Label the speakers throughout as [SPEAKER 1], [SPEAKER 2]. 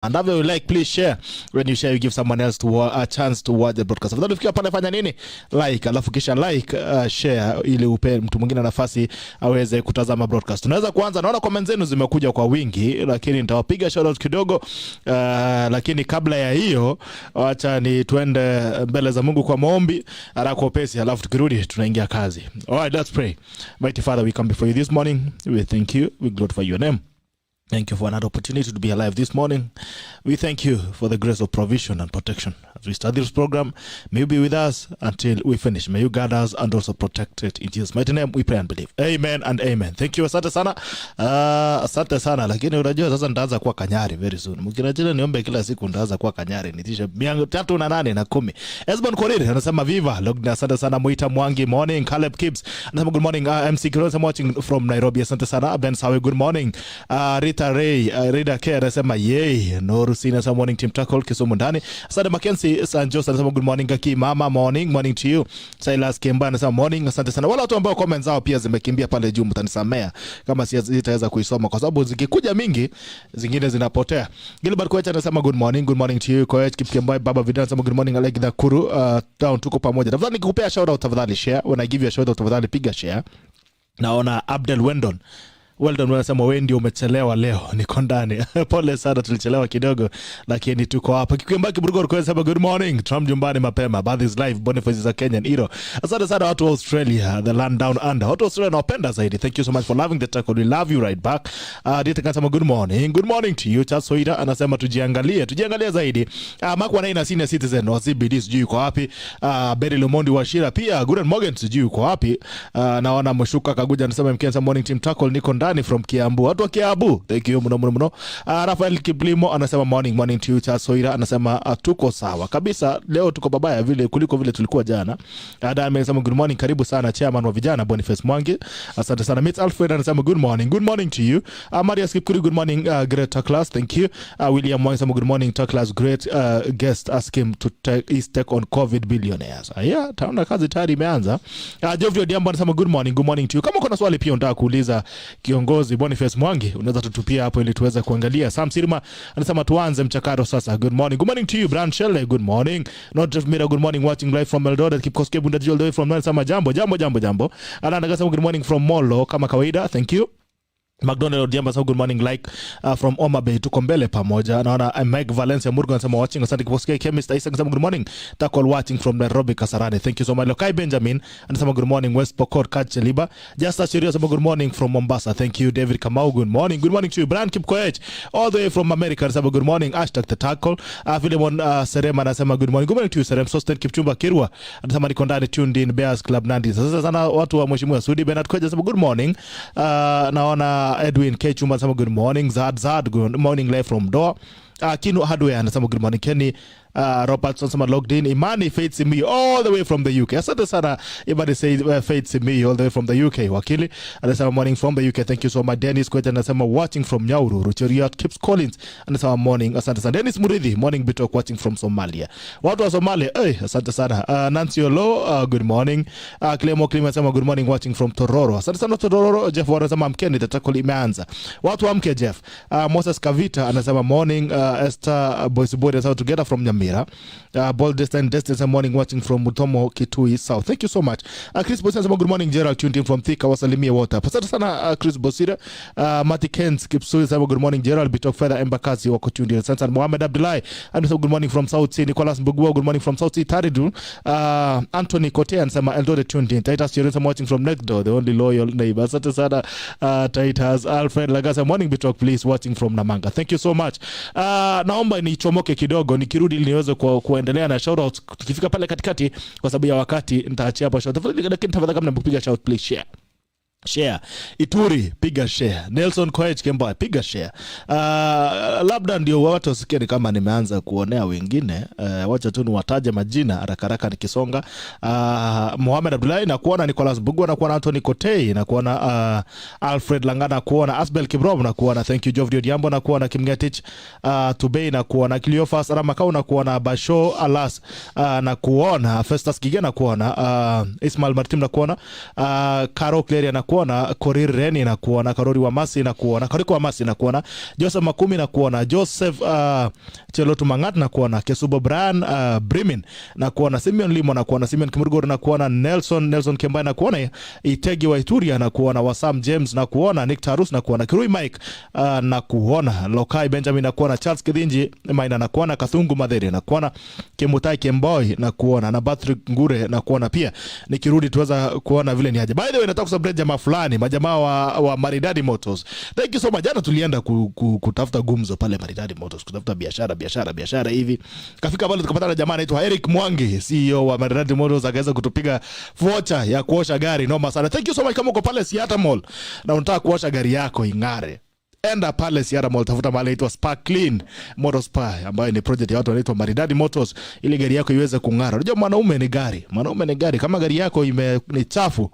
[SPEAKER 1] And after you like, please share. When you share, you give someone else a chance to watch the broadcast. Afadhali ukiwa pale fanya nini? Like, alafu kisha like, share ili upe mtu mwingine nafasi aweze kutazama broadcast. Tunaweza kuanza, naona comment zenu zimekuja kwa wingi, lakini nitawapiga shout out kidogo. Lakini kabla ya hiyo, acha ni tuende mbele za Mungu kwa maombi, haraka upesi, alafu tukirudi tunaingia kazi. Alright, let's pray. Mighty Father, we come before you this morning. We thank you. We glorify your name. Thank you for another opportunity to be alive this morning. We thank you for the grace of provision and protection. As we start this program, may you be with us until we finish. May you guard us and also protect it. In Jesus' mighty name, we pray and believe. Amen and amen. Thank you. Asante sana. Asante sana. Lakini unajua sasa nitaanza kuwa kanyari very soon. Mkinajile niombe kila siku nitaanza kuwa kanyari. Nitisha 3 na 10. Esbon Koriri anasema viva. Logna asante sana. Muita Mwangi morning. Caleb Kibbs anasema good morning. MC Kirosa watching from Nairobi. Asante sana. Ben Sawe good morning. Rita Ray, Rida K anasema yay. Noru Sina anasema morning team tackle Kisumu ndani. Asante Mackenzie Sanjos anasema good morning Gaki mama morning to you. Silas Kemba anasema morning. Asante sana. Wala watu ambao comments zao pia zimekimbia pale juu mtanisamea kama sitaweza kuisoma kwa sababu zikikuja mingi zingine zinapotea. Gilbert Koecha anasema good morning to you. Koech Kipkembai Baba Vidana anasema good morning Aleki Dakuru down tuko pamoja. Tafadhali nikikupea shout out tafadhali share. When I give you a shout out tafadhali piga share. Naona Abdel Wendon wanasema wewe ndio umechelewa leo, niko ndani. Pole sana tulichelewa kidogo lakini tuko hapa. Kikwembaki Burugor kwa sababu good morning. Trump jumbani mapema. Baadhi is live. Boniface is a Kenyan hero. Asante sana watu wa Australia, the land down under. Watu wa Australia nawapenda zaidi. Thank you so much for loving the tackle. We love you right back. Dita kanasema good morning. Good morning to you. Charles Soida anasema tujiangalie zaidi. Makwa na senior citizen wa CBD sijui yuko wapi. Berry Lumondi wa Shira pia. Good morning sijui yuko wapi. Naona Mshuka Kaguja anasema mkianza morning team tackle niko ndani from Kiambu. Watu wa Kiambu. Thank you mno. Rafael Kiplimo anasema morning to you. Charles Soira anasema tuko sawa kabisa. Leo tuko babaya vile kuliko vile tulikuwa jana. Adam anasema good morning. Karibu sana chairman wa vijana Boniface Mwangi. Asante sana. Mitch Alfred anasema good morning to you. Maria Skipkuri good morning great class. Thank you. William Mwangi anasema good morning to class. Great guest ask him to take on COVID billionaires. Yeah, taona kazi tayari imeanza. Geoffrey Odiambo anasema good morning to you. Kama kuna swali pia unataka kuuliza kiongozi Boniface Mwangi unaweza tutupia hapo ili tuweze kuangalia. Sam Sirma anasema tuanze mchakato sasa. Good morning to you. Brand Shelley good morning. Not just Mira good morning watching live from Eldoret. Keep Koske Bunda all the way from Nile. Sama jambo. Alana anasema good morning from Molo kama kawaida. Thank you. McDonald Odiamba so good morning like from Oma Bay tuko mbele pamoja. Naona Mike Valencia Murgo anasema watching. Asante Kiposke Chemist Isaac anasema good morning. Tackle watching from Nairobi Kasarani. Thank you so much. Lokai Benjamin anasema good morning. West Pokot Kacheliba. Just as anasema good morning from Mombasa. Thank you. David Kamau good morning to you. Brand Kipkoech all the way from America anasema good morning. Hashtag the tackle. Philemon Serema anasema good morning to you Serem. Sosten Kipchumba Kirwa anasema niko ndani tuned in Bears Club Nandi. Sasa sana watu wa mheshimiwa Sudi Bernard Kweja anasema good morning. Naona Edwin K. Chumba anasema good morning. Zad good morning live from Doha. Kinu Hadwe anasema good morning. Kenny Robertson anasema logged in. Imani Faith me all the way from the UK. Asante sana Imani say Faith me all the way from the UK. Wakili anasema morning from the UK. Thank you so much. Dennis Kweta anasema watching from Nyahururu. Cheriot Kips Collins anasema morning. Asante sana. Dennis Muridhi morning bitok watching from Somalia. Watu wa Somalia asante sana. Nancy Olo good morning. Clemo Clem anasema good morning watching from Tororo. Asante sana Tororo. Jeff Wara anasema mkeni tatakoli imeanza. Watu wa mke Jeff. Moses Kavita anasema morning. Esther Boysboy anasema together from Nyamira. Bold distance morning watching from Mutomo Kitui South. Thank you so much. Chris Bosira anasema good morning Gerald tuned in from Thika wasalimia water. Asante sana Chris Bosira. Mati Kens Kipsui anasema good morning Gerald bitok further Embakasi wako tuned in. Asante Mohamed Abdullahi anasema good morning from South Sea. Nicholas Mbugua good morning from South Sea Taridu. Anthony Kote anasema Eldoret tuned in. Titus Jerome watching from next door the only loyal neighbor. Asante sana Titus. Alfred Lagasa morning bitok please watching from Namanga. Thank you so much. Naomba nichomoke kidogo nikirudi ili niweze kuendelea na shout out tukifika pale katikati kwa sababu ya wakati nitaachia hapo shout out. Lakini tafadhali kama mnapiga shout please share. Ituri piga share. Nelson Koech Kemba piga share. Labda ndio watu wasikie kama nimeanza kuonea wengine. Wacha tu niwataje majina haraka nikisonga. Mohamed Abdullahi na kuona Nicholas Bugwa na kuona Anthony Kotei na kuona Alfred Langana kuona Asbel Kibrom na kuona thank you Geoffrey Odiambo na kuona Kimngetich Tubei na kuona Cleophas Ramakau na kuona Basho Alas na kuona Festus Kigena na kuona Ismail Martim na kuona Karo Cleria na kuona, Korir Reni na kuona, Karori wa Masi na kuona, Kariko wa Masi na kuona, Joseph Makumi na kuona, Joseph Chelotu Mangat na kuona, Kesubo Brian Brimin na kuona, Simeon Limo na kuona, Simeon Kimurgor na kuona, Nelson Kembai na kuona, Itegi wa Ituria na kuona, Wasam James na kuona, Nick Tarus na kuona, Kirui Mike na kuona, Lokai Benjamin na kuona, Charles Kidinji Maina na kuona, Kathungu Madheri na kuona, Kimutai Kemboy na kuona, na Patrick Ngure na kuona pia. Nikirudi tuweza kuona vile ni aje. By the way, nataka kusubscribe jamaa fulani, majamaa wa Maridadi Motors. Thank you so much. Jana tulienda kutafuta gumzo pale Maridadi Motors, kutafuta biashara hivi. Kafika pale tukapata na jamaa anaitwa Eric Mwangi, CEO wa Maridadi Motors, akaweza kutupiga voucher ya kuosha gari. Noma sana. Thank you so much. Kama uko pale Seattle Mall na unataka kuosha gari yako ingare, enda pale Seattle Mall, tafuta mahali inaitwa Spark Clean Motor Spa, ambayo ni project ya watu wanaitwa Maridadi Motors, ili gari yako iweze kung'ara. Unajua mwanaume ni gari. Kama gari yako ni chafu,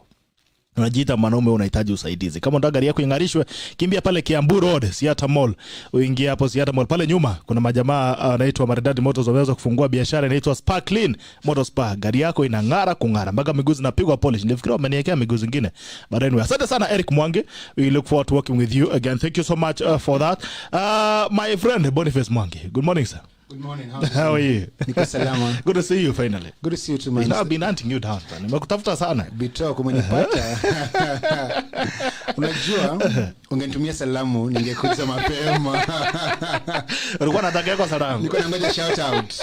[SPEAKER 1] unajiita mwanaume, unahitaji usaidizi. Kama unataka gari yako ing'arishwe, kimbia pale Kiambu Road, Seattle Mall. Uingie hapo Seattle Mall. Pale nyuma kuna majamaa anaitwa Maridadi Motors, wameweza kufungua biashara inaitwa Spark Clean Motor Spa. Gari yako inang'ara kung'ara, mpaka miguu zinapigwa polish. Nilifikiria wameniwekea miguu zingine. But anyway, asante sana Eric Mwangi. We look forward to working with you again. Thank you so much for that. My friend Boniface Mwangi. Good morning, sir.
[SPEAKER 2] Good morning.
[SPEAKER 1] How are you?
[SPEAKER 2] Niko salama.
[SPEAKER 1] Good to see you finally.
[SPEAKER 2] Good to see you too, man.
[SPEAKER 1] I've been hunting you down, man. Nimekutafuta sana.
[SPEAKER 2] Bito kumenipata. Unajua, ungenitumia salamu ningekuja mapema.
[SPEAKER 1] Ulikuwa unataka yako salamu.
[SPEAKER 2] Niko nangoja shout out.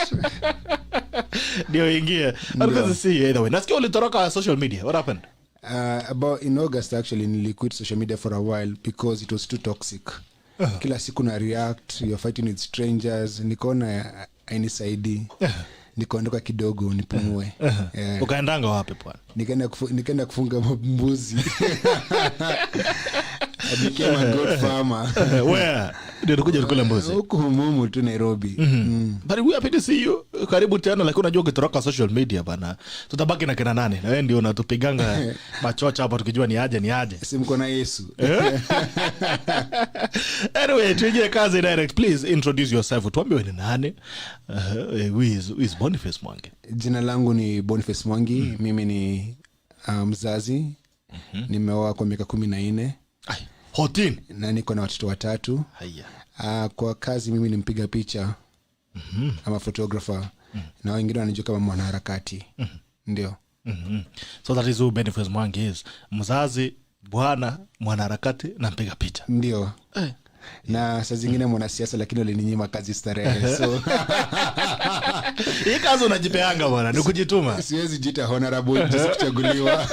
[SPEAKER 1] Ndio ingie. I'm good to see you either way. Nasikia ulitoroka social media. What happened?
[SPEAKER 2] About in August actually niliquit social media for a while because it was too toxic. Kila siku na react, you're fighting with strangers. Nikaona hainisaidii. Nikaondoka kidogo nipumue.
[SPEAKER 1] Ukaendanga wapi bwana?
[SPEAKER 2] Nikaenda kufunga mbuzi. I became a goat farmer.
[SPEAKER 1] Where? Ndio tukuja tukule mbuzi.
[SPEAKER 2] Huko Mumu tu Nairobi.
[SPEAKER 1] But we happy to see you. Karibu tena, lakini unajua ukitoroka social media bana, tutabaki na kina nani? Na wewe ndio unatupiganga machocha hapa tukijua ni aje.
[SPEAKER 2] Si mko na Yesu.
[SPEAKER 1] Anyway, tuje kazi direct. Please introduce yourself. Tuambie wewe ni nani? Who is Boniface Mwangi?
[SPEAKER 2] Jina langu ni Boniface Mwangi. Mimi ni mzazi. Nimeoa kwa miaka 14.
[SPEAKER 1] Ai, 14.
[SPEAKER 2] Na niko na watoto 3. Haya. Kwa kazi mimi ni mpiga picha. Ama photographer. Na wengine wanajua kama mwanaharakati. Ndio.
[SPEAKER 1] So that is who Boniface Mwangi is. Mzazi, bwana, mwanaharakati na mpiga picha.
[SPEAKER 2] Ndio. Na saa zingine mwanasiasa, lakini walininyima kazi starehe. So
[SPEAKER 1] hii kazi unajipeanga bwana, ni kujituma.
[SPEAKER 2] Siwezi jita honorable jinsi kuchaguliwa.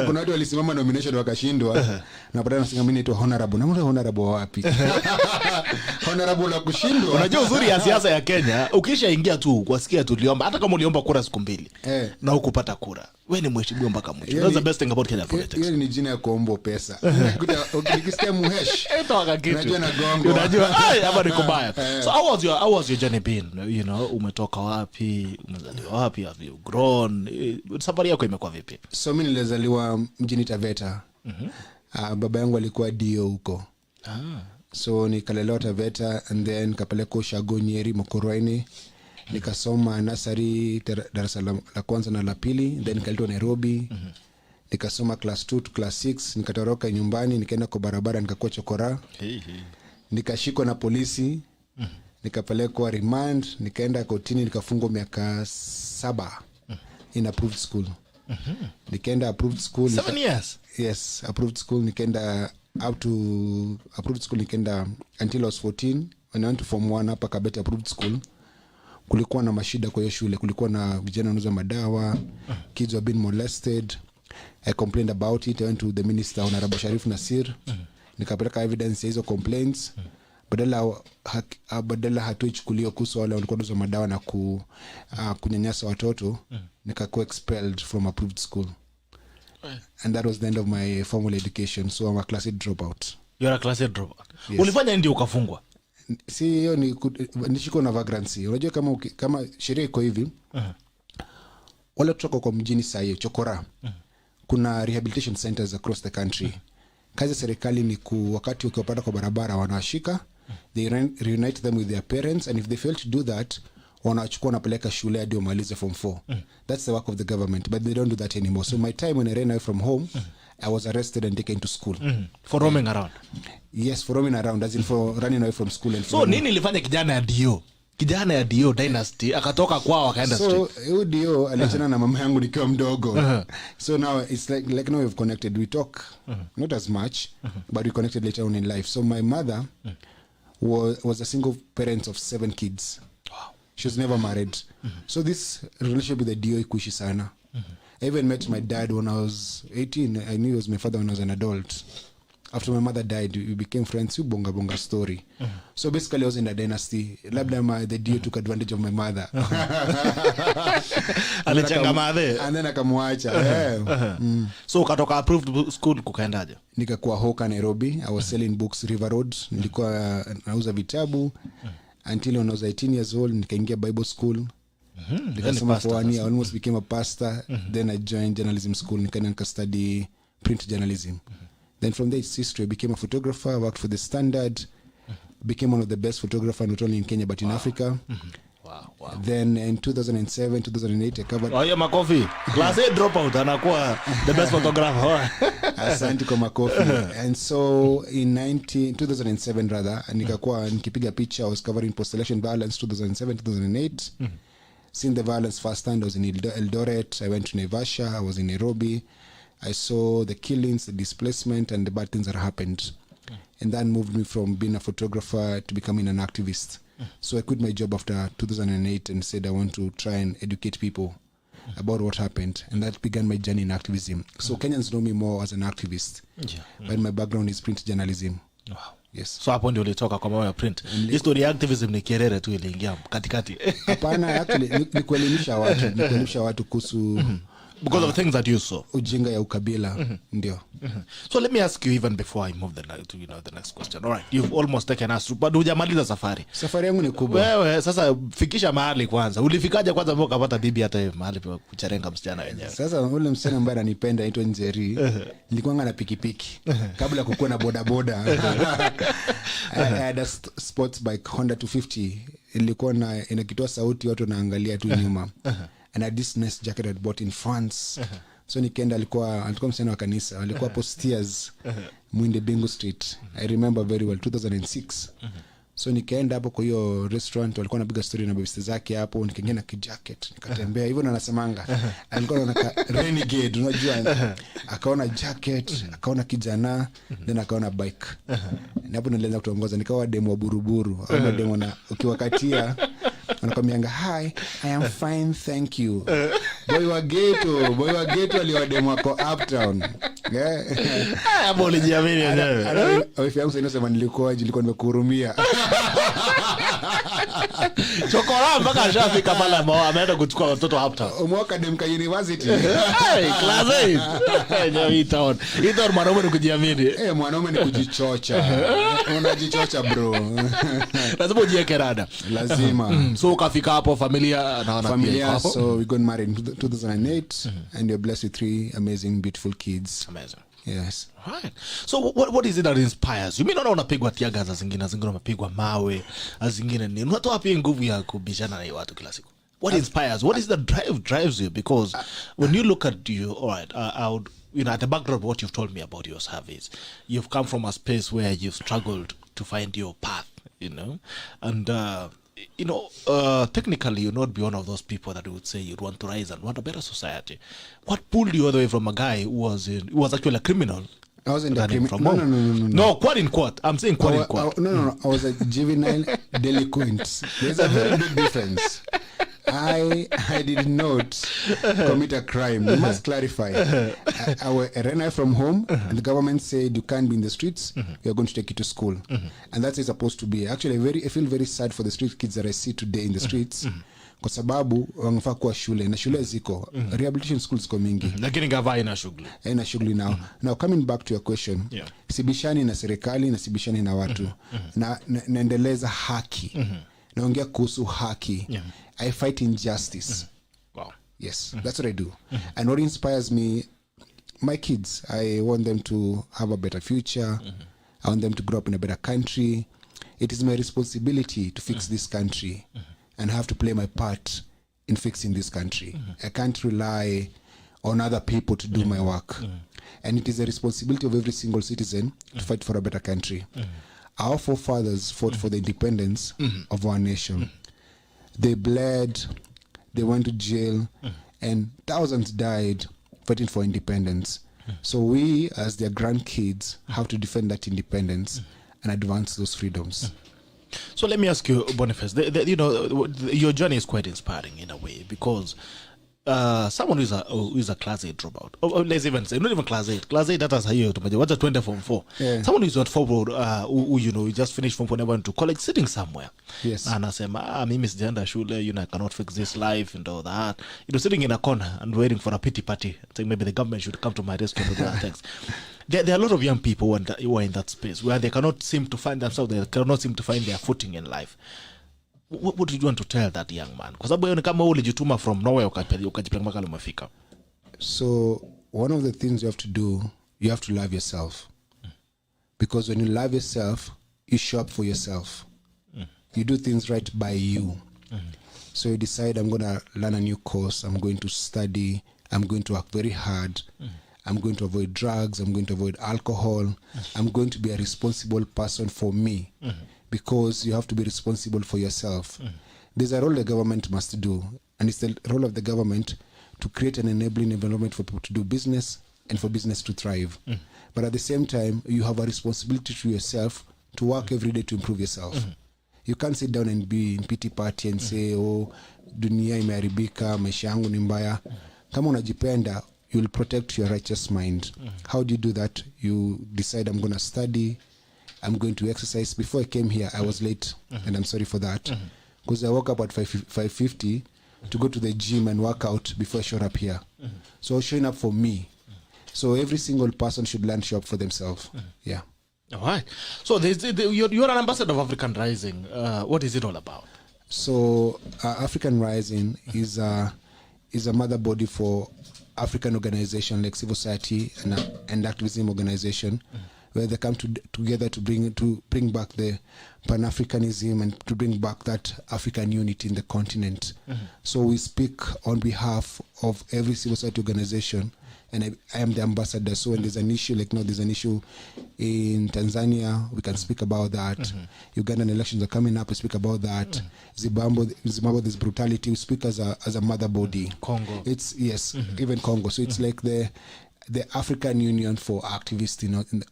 [SPEAKER 2] Kuna watu walisimama nomination wakashindwa. Na baadaye nasema mimi naitwa honorable. Na mbona honorable wapi? Honorable la kushindwa.
[SPEAKER 1] Unajua uzuri ya siasa ya Kenya, ukishaingia tu kusikia tuliomba, hata kama uliomba kura siku 2 na hukupata kura, wewe ni mheshimiwa mpaka mwisho. That's the best thing about Kenya politics.
[SPEAKER 2] Hiyo ni jina ya kuomba pesa. Ukisikia muhesh,
[SPEAKER 1] toka kitu.
[SPEAKER 2] Unajua na gongo.
[SPEAKER 1] Unajua hapa ni kubaya. So how was your journey been? You know, umetoka wapi? Umezaliwa wapi? Have you grown? Safari yako imekuwa vipi?
[SPEAKER 2] So mimi nilizaliwa mjini Taveta. Baba yangu alikuwa DO huko. So nikalelewa Taveta and then nikapelekwa Ushago Nyeri Mokoroini. Nikasoma nursery darasa la kwanza na la pili, then nikaletwa Nairobi. Nikasoma class 2 to class 6, nikatoroka nyumbani, nikaenda kwa barabara, nikakuwa chokora. Nikashikwa na polisi, nikapelekwa remand, nikaenda kotini, nikafungwa miaka 7 in approved school. Nikaenda approved school
[SPEAKER 1] 7 years.
[SPEAKER 2] Yes, approved school. Nikaenda up to approved school, nikaenda until I was 14. When I went to form 1 hapa Kabete approved school, kulikuwa na mashida kwa hiyo shule. Kulikuwa na vijana wanauza madawa, kids were being molested. I complained about it. I went to the minister, Honorable Sharif Nasir. Nikapeleka evidence ya hizo complaints. Badala hatuichukuliwa kuhusu wale walikuwa wanauza madawa na kunyanyasa watoto. Nikakuwa expelled from approved school. And that was the end of my formal education. So I'm a class A dropout.
[SPEAKER 1] You're a class A dropout. Yes. Ulifanya nini ukafungwa?
[SPEAKER 2] Si hiyo ni nishiko na vagrancy. Unajua kama sheria iko hivi. Wale tuko kwa mjini saa hiyo chokora. Kuna rehabilitation centers across the country. Kazi ya serikali ni wakati ukiwapata kwa barabara wanawashika, they reunite them with their parents, and if they fail to do that, wanachukua wanapeleka shule hadi wamalize form 4. That's the work of the government, but they don't do that anymore. So my time when I ran away from home, I was arrested and taken to school.
[SPEAKER 1] For roaming around.
[SPEAKER 2] Yes, for roaming around, as in for running away from school. And
[SPEAKER 1] So nini ilifanya kijana ya Dio dynasty akatoka kwao akaenda street?
[SPEAKER 2] So Dio aliachana na mama yangu nikiwa mdogo. So now it's like now we've connected. We talk not as much, but we connected later on in life. So my mother was a single parent of 7 kids.
[SPEAKER 1] Wow.
[SPEAKER 2] She was never married. So this relationship with the Dio ikuishi sana. I even met my dad when I was 18. I knew he was my father when I was an adult. After my mother died, we became friends. You bonga story. So basically I was in a dynasty. Labda the Dio took advantage of my mother. And then akamwacha.
[SPEAKER 1] So ukatoka approved school kukaendaje?
[SPEAKER 2] Nikakuwa Hoka Nairobi. I was selling books River Road. Nilikuwa nauza vitabu. Until when I was 18 years old, nikaingia Bible school. Nikasoma for 1 year. I almost became a pastor. Then I joined journalism school. Nika study print journalism. Then from there, it's history. I became a photographer, worked for the Standard, became one of the best photographers, not only in Kenya, but in Africa.
[SPEAKER 1] Wow.
[SPEAKER 2] Then in 2007, 2008, I covered...
[SPEAKER 1] Oh, yeah, Makofi. Class A dropout, anakuwa the best photographer.
[SPEAKER 2] Asante kwa Makofi. And so in 2007, rather, nikipiga picha, I was covering post-election violence 2007, 2008. Seeing the violence firsthand, I was in Eldoret, I went to Naivasha, I was in Nairobi. I saw the killings, the displacement, and the bad things that happened. And that moved me from being a photographer to becoming an activist. So I quit my job after 2008 and said I want to try and educate people about what happened. And that began my journey in activism. So Kenyans know me more as an activist. But my background is print journalism.
[SPEAKER 1] Wow.
[SPEAKER 2] Yes.
[SPEAKER 1] So hapo ndio ulitoka kwa mambo ya print. History activism ni Kerere tu iliingia katikati.
[SPEAKER 2] Hapana, actually ni kuelimisha watu kuhusu
[SPEAKER 1] because of things that you saw.
[SPEAKER 2] Ujinga ya ukabila. Ndio.
[SPEAKER 1] So let me ask you even before I move to the next question. All right, you've almost taken us through, but hujamaliza safari.
[SPEAKER 2] Safari yangu ni kubwa.
[SPEAKER 1] Wewe sasa fikisha mahali kwanza. Ulifikaje kwanza mpaka ukapata bibi hata mahali pa kucharenga msichana wenyewe?
[SPEAKER 2] Sasa ule msichana ambaye ananipenda anaitwa Njeri. Nilikuwa na pikipiki kabla kukuwa na bodaboda. I had a sports bike Honda 250. Ilikuwa inakitoa sauti watu wanaangalia tu nyuma. And I had this nice jacket I bought in France. So nikaenda alikuwa msichana wa kanisa. Alikuwa hapo Steers, Mwinde Bingu Street. I remember very well 2006. So nikaenda hapo kwa hiyo restaurant, walikuwa wanapiga story na bebiste zake hapo, nikaingia na kijacket, nikatembea hivyo na anasemanga. Alikuwa na renegade, unajua. Akaona jacket, akaona kijana, then akaona bike. Na hapo nilianza kutongoza, nikawa demo wa buruburu, au demo na ukiwakatia anakwambianga hi, I am fine, thank you. Boy wa ghetto aliwademo wako uptown.
[SPEAKER 1] Hapo ulijiamini wenyewe.
[SPEAKER 2] Wifi yangu inasema nilikuwa nimekuhurumia.
[SPEAKER 1] Chokora mpaka ashafika pale ameenda kuchukua watoto uptown.
[SPEAKER 2] Umwaka Demka University.
[SPEAKER 1] Hey, class 8. Ito mwanaume ni kujiamini.
[SPEAKER 2] Mwanaume ni kujichocha. Unajichocha bro.
[SPEAKER 1] Lazima ujieke rada.
[SPEAKER 2] Lazima.
[SPEAKER 1] So ukafika hapo familia naona pia hapo.
[SPEAKER 2] So we got married in 2008 and we are blessed with 3 amazing beautiful kids.
[SPEAKER 1] Amazing.
[SPEAKER 2] Yes.
[SPEAKER 1] Right. So what is it that inspires you? Mimi naona unapigwa tiaga za zingine unapigwa mawe, zingine ni unatoa pia nguvu ya kubishana na watu kila siku. What inspires? What is the drives you? Because when you look at you, all right, I would, at the background of what you've told me about your service, you've come from a space where you've struggled to find your path, and technically you'd not be one of those people that would say you'd want to rise and want a better society. What pulled you all the way from a guy who was actually a criminal?
[SPEAKER 2] I wasn't a criminal.
[SPEAKER 1] No, quote in quote. I'm saying quote in quote.
[SPEAKER 2] No. I was a juvenile delinquent. There's a very big difference. I did not commit a crime. We must clarify. I ran away from home, and the government said you can't be in the streets. We are going to take you to school, and that's supposed to be. Actually, I feel very sad for the street kids that I see today in the streets. Kwa sababu wangefaa kuwa shule na shule ziko rehabilitation schools ziko mingi,
[SPEAKER 1] lakini gava ina shughuli
[SPEAKER 2] now. Now coming back to your question, sibishani na serikali na sibishani na watu, na naendeleza haki, naongea kuhusu haki. I fight injustice.
[SPEAKER 1] Wow.
[SPEAKER 2] Yes, that's what I do. And what inspires me, my kids, I want them to have a better future. I want them to grow up in a better country. It is my responsibility to fix this country. and I have to play my part in fixing this country. I can't rely on other people to do my work. And it is a responsibility of every single citizen to fight for a better country. Our forefathers fought for the independence of our nation. They bled, they went to jail, and thousands died fighting for independence. So we, as their grandkids, have to defend that independence and advance those freedoms.
[SPEAKER 1] So let me ask you, Boniface, you know, your journey is quite inspiring in a way, because someone who is a class 8 dropout, or let's even say, not even class 8, that is hiyo tumaje, what's a 20 form 4, someone who is not forward, who you know, just finished from 4, never went to college, sitting somewhere,
[SPEAKER 2] yes,
[SPEAKER 1] anasema mimi sijaenda shule, you know, I cannot fix this life and all that, you know, sitting in a corner and waiting for a pity party, saying maybe the government should come to my rescue and do that things. There are a lot of young people who are in that space where they cannot seem to find themselves, they cannot seem to find their footing in life. What did you want to tell that young man? Kwa sababu ni kama ulijituma from nowhere ukajipeleka mpaka umefika.
[SPEAKER 2] So one of the things you have to do, you have to love yourself. Because when you love yourself, you show up for yourself. You do things right by you. So you decide, I'm going to learn a new course, I'm going to study, I'm going to work very hard, I'm going to avoid drugs, I'm going to avoid alcohol, I'm going to be a responsible person for me. Because you have to be responsible for yourself. There's a role the government must do, and it's the role of the government to create an enabling environment for people to do business and for business to thrive. But at the same time, you have a responsibility to yourself to work every day to improve yourself. You can't sit down and be in pity party and say, oh, dunia imeharibika, maisha yangu ni mbaya. Kama unajipenda, you'll protect your righteous mind. How do you do that? You decide, I'm going to study, I'm going to exercise. Before I came here, I was late, and I'm sorry for that. Because I woke up at 5:50 to go to the gym and work out before I showed up here. So I was showing up for me. So every single person should learn to show up for themselves. Yeah.
[SPEAKER 1] All right. So you're an ambassador of African Rising. What is it all about?
[SPEAKER 2] So African Rising is a mother body for African organization like civil society and activism organization, where they come together to bring back the Pan-Africanism and to bring back that African unity in the continent. So we speak on behalf of every civil society organization, and I am the ambassador. So when there's an issue, like now there's an issue in Tanzania, we can speak about that. Ugandan elections are coming up, we speak about that. Zimbabwe, there's brutality, we speak as a mother body.
[SPEAKER 1] Congo.
[SPEAKER 2] It's, yes, even Congo. So it's like the African Union for activists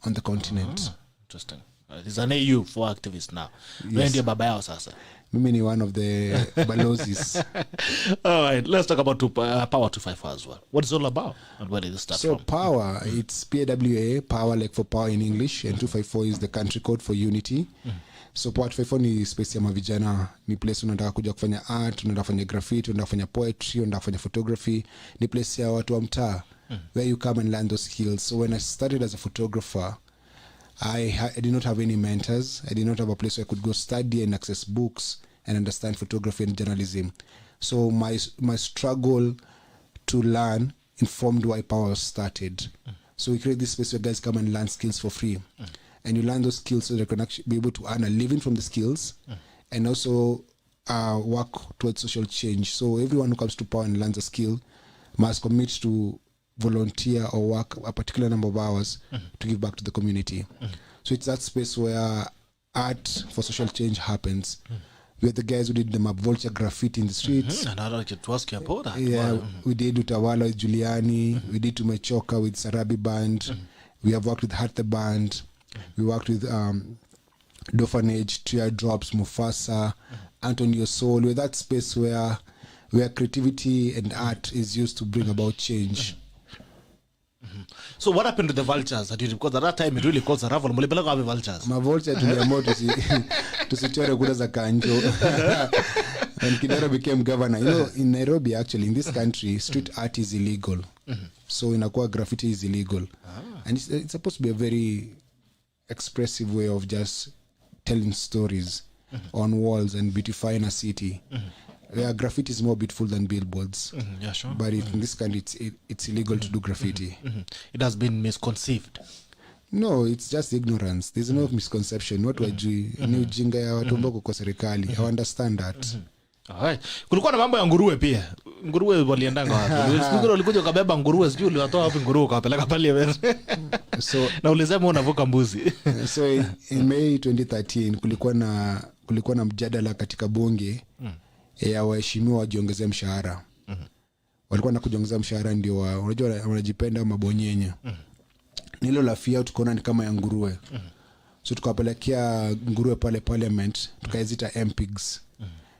[SPEAKER 2] on the continent.
[SPEAKER 1] Interesting. There's an AU for activists now.
[SPEAKER 2] Yes.
[SPEAKER 1] Ndio baba yao sasa.
[SPEAKER 2] Mimi ni one of the balozis.
[SPEAKER 1] All right, let's talk about Power 254 as well. What is it all about, and where did it start from?
[SPEAKER 2] So Power, it's PAWA, Power like for power in English, and 254 is the country code for unity. So Power 254 ni space ya mavijana, ni place unataka kuja kufanya art, unataka kufanya graffiti, unataka kufanya poetry, unataka kufanya photography, ni place ya watu wa mtaa, where you come and learn those skills. So when I started as a photographer, I did not have any mentors. I did not have a place where I could go study and access books and understand photography and journalism. So my struggle to learn informed why Power started. So we create this space where guys come and learn skills for free. And you learn those skills so they can actually be able to earn a living from the skills and also work towards social change. So everyone who comes to Power and learns a skill must commit to volunteer or work a particular number of hours to give back to the community. So it's that space where art for social change happens. We are the guys who did the Map Vulture graffiti in the streets.
[SPEAKER 1] And I'd like to ask you about that.
[SPEAKER 2] Yeah, we did Utawala with Giuliani. We did Tumechoka with Sarabi Band. We have worked with Hatha Band. We worked with Dofanage, Teardrops, Mufasa, Antonio Soul. We're that space where creativity and art is used to bring about change.
[SPEAKER 1] So what happened to the vultures? Because at that time it really caused a ravel. Mulipeleka wapi vultures?
[SPEAKER 2] Mavulture tuliamua tusichore kura za kanjo. And Kidero became governor. You know, in Nairobi, actually, in this country, street art is illegal. So in Akwa, graffiti is illegal. And it's supposed to be a very expressive way of just telling stories on walls and beautifying a city. Where graffiti is more beautiful than billboards.
[SPEAKER 1] Yeah, sure.
[SPEAKER 2] But in this country, it's illegal to do graffiti.
[SPEAKER 1] It has been misconceived.
[SPEAKER 2] No, it's just ignorance. There's no misconception. What wajui ni ujinga ya watu ambao kwa serikali. I understand that.
[SPEAKER 1] Alright. Kulikuwa na mambo ya nguruwe pia. Nguruwe waliendanga wapi? Sikuru walikuja kabeba nguruwe, sijui uliwatoa wapi nguruwe ukawapeleka pale.
[SPEAKER 2] So
[SPEAKER 1] na ulisema unavuka mbuzi.
[SPEAKER 2] So in May 2013 kulikuwa na mjadala katika bunge ya waheshimiwa wajiongezee mshahara. Walikuwa na kujiongezea mshahara ndio unajua wanajipenda mabonyenye. Nilo la fia tukaona ni kama ya nguruwe. So tukawapelekea nguruwe pale parliament, tukaizita MPigs.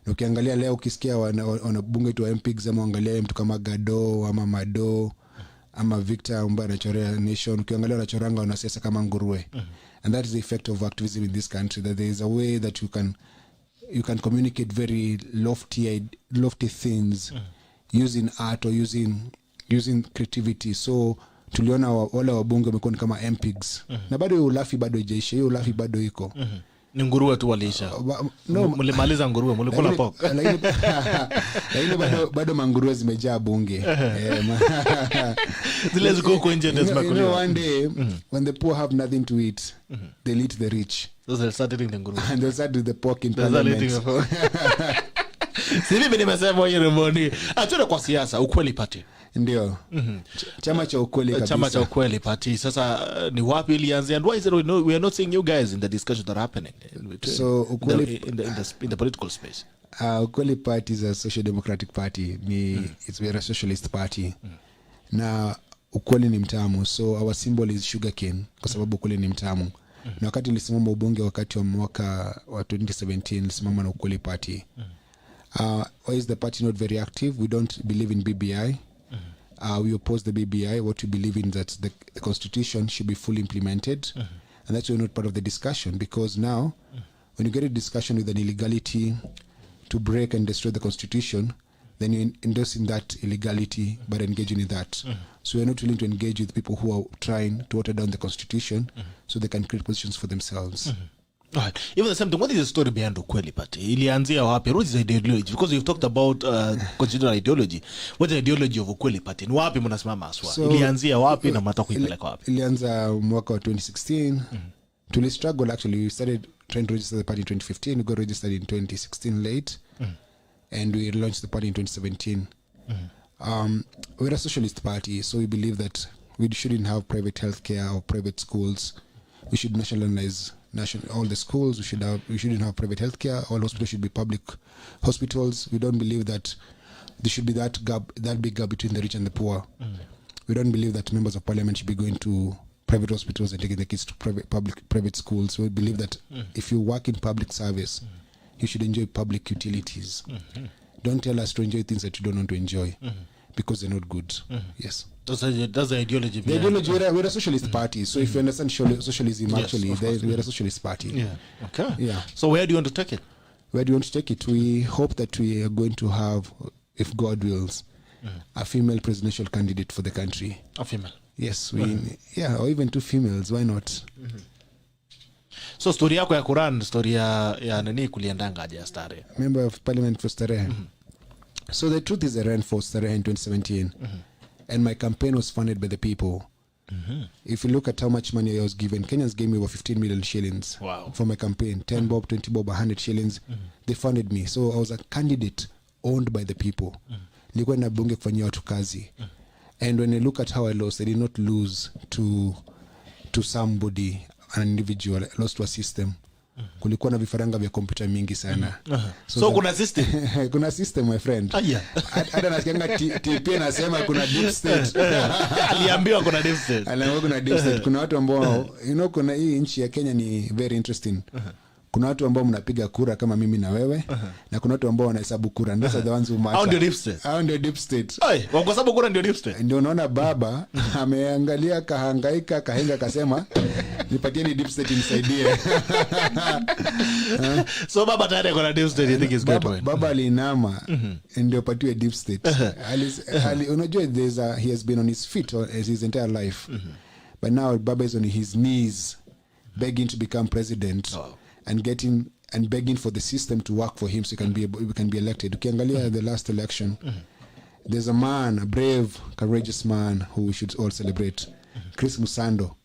[SPEAKER 2] Na ukiangalia leo ukisikia wanabunge tu MPigs ama angalia mtu kama Gado ama Mado ama Victor ambaye anachorea nation, ukiangalia wanachoranga wanasiasa kama nguruwe. And that is the effect of activism in this country, that there is a way that you can communicate very lofty things using art or using creativity. So tuliona wale wabunge wamekuwa kama MPigs. Na bado ulafi bado haijaisha, hiyo ulafi bado iko.
[SPEAKER 1] Ni nguruwe tu walisha. No, mlimaliza nguruwe, mlikula pork.
[SPEAKER 2] Lakini bado manguruwe zimejaa bunge.
[SPEAKER 1] Zile ziko huko nje ndio zimekuliwa.
[SPEAKER 2] One day when the poor have nothing to eat, they eat the rich.
[SPEAKER 1] So they'll start eating the nguruwe.
[SPEAKER 2] And they'll start with the pork in parliament.
[SPEAKER 1] Sisi nimesema hiyo mboni. Achana kwa siasa, Ukweli Party.
[SPEAKER 2] Ndio. Chama cha ukweli kabisa.
[SPEAKER 1] Chama cha Ukweli Party. Sasa ni wapi ilianzia, and why is it we are not seeing you guys in the discussions that are happening
[SPEAKER 2] so Ukweli
[SPEAKER 1] in the political space?
[SPEAKER 2] Ukweli Party is a social democratic party. It's a socialist party. Na ukweli ni mtamu. So our symbol is sugarcane kwa sababu ukweli ni mtamu. Na wakati nilisimama ubunge wakati wa mwaka wa 2017 nilisimama na Ukweli Party. Why is the party not very active? We don't believe in BBI. We oppose the BBI. What we believe in that the constitution should be fully implemented. And that's why we're not part of the discussion, because now when you get a discussion with an illegality to break and destroy the constitution, then you're endorsing that illegality by engaging in that. So we're not willing to engage with people who are trying to water down the constitution so they can create positions for themselves.
[SPEAKER 1] Right. Even the same thing, what is the story behind Ukweli Party? Ilianzia wapi? What is the ideology? Because you've talked about constitutional ideology. What is the ideology of Ukweli Party? Ni wapi mnasimama aswa? So, ilianzia wapi na mnataka kuipeleka wapi?
[SPEAKER 2] Ilianza mwaka wa 2016. Tuli struggle actually. We started trying to register the party in 2015. We got registered in 2016 late. And we launched the party in 2017. We're a socialist party, so we believe that we shouldn't have private healthcare or private schools. We should nationalize all the schools. We shouldn't have private healthcare. All hospitals should be public hospitals. We don't believe that there should be that big gap between the rich and the poor. We don't believe that members of parliament should be going to private hospitals and taking the kids to private schools. We believe that if you work in public service, you should enjoy public utilities. Don't tell us to enjoy things that you don't want to enjoy because they're not good. Yes.
[SPEAKER 1] That's the ideology.
[SPEAKER 2] The ideology, we're a socialist party. So if you understand socialism,
[SPEAKER 1] yes,
[SPEAKER 2] actually, we're a socialist party.
[SPEAKER 1] Yeah. Okay.
[SPEAKER 2] Yeah.
[SPEAKER 1] So where do you want to take it?
[SPEAKER 2] Where do you want to take it? We hope that we are going to have, if God wills, a female presidential candidate for the country.
[SPEAKER 1] A female?
[SPEAKER 2] Yes. Yeah, or even 2 females. Why not?
[SPEAKER 1] So story yako ya Quran, story ya nani kuliendanga aje Starehe?
[SPEAKER 2] Member of Parliament for Starehe. So the truth is I ran for Starehe in 2017. And my campaign was funded by the people. If you look at how much money I was given, Kenyans gave me over 15 million shillings for my campaign. 10 bob, 20 bob, 100 shillings. They funded me. So I was a candidate owned by the people. Nilikuwa na bunge kufanyia watu kazi. And when I look at how I lost, I did not lose to somebody, an individual. I lost to a system. Kulikuwa na vifaranga vya kompyuta mingi sana.
[SPEAKER 1] So kuna system?
[SPEAKER 2] Kuna system, my friend. Hata nasikianga TP nasema kuna deep state.
[SPEAKER 1] Aliambiwa kuna deep state.
[SPEAKER 2] Aliambiwa kuna deep state. Kuna watu ambao, kuna hii nchi ya Kenya ni very interesting. Kuna watu ambao mnapiga kura kama mimi na wewe, na kuna watu ambao wanahesabu kura. Those are the ones who matter.
[SPEAKER 1] Hao ndio deep state.
[SPEAKER 2] Hao ndio deep state.
[SPEAKER 1] Kwa sababu kura ndio deep state.
[SPEAKER 2] Ndio unaona baba ameangalia kahangaika kahenga kasema nipatieni deep state nisaidie.
[SPEAKER 1] So baba tayari kuna deep state, I think is good point.
[SPEAKER 2] Baba alinama ndio patiwe deep state. Unajua he has been on his feet his entire life. But now baba is on his knees begging to become president. And begging for the system to work for him so we can be elected. Ukiangalia the last election, there's a brave, courageous man who we should all celebrate. Chris Musando,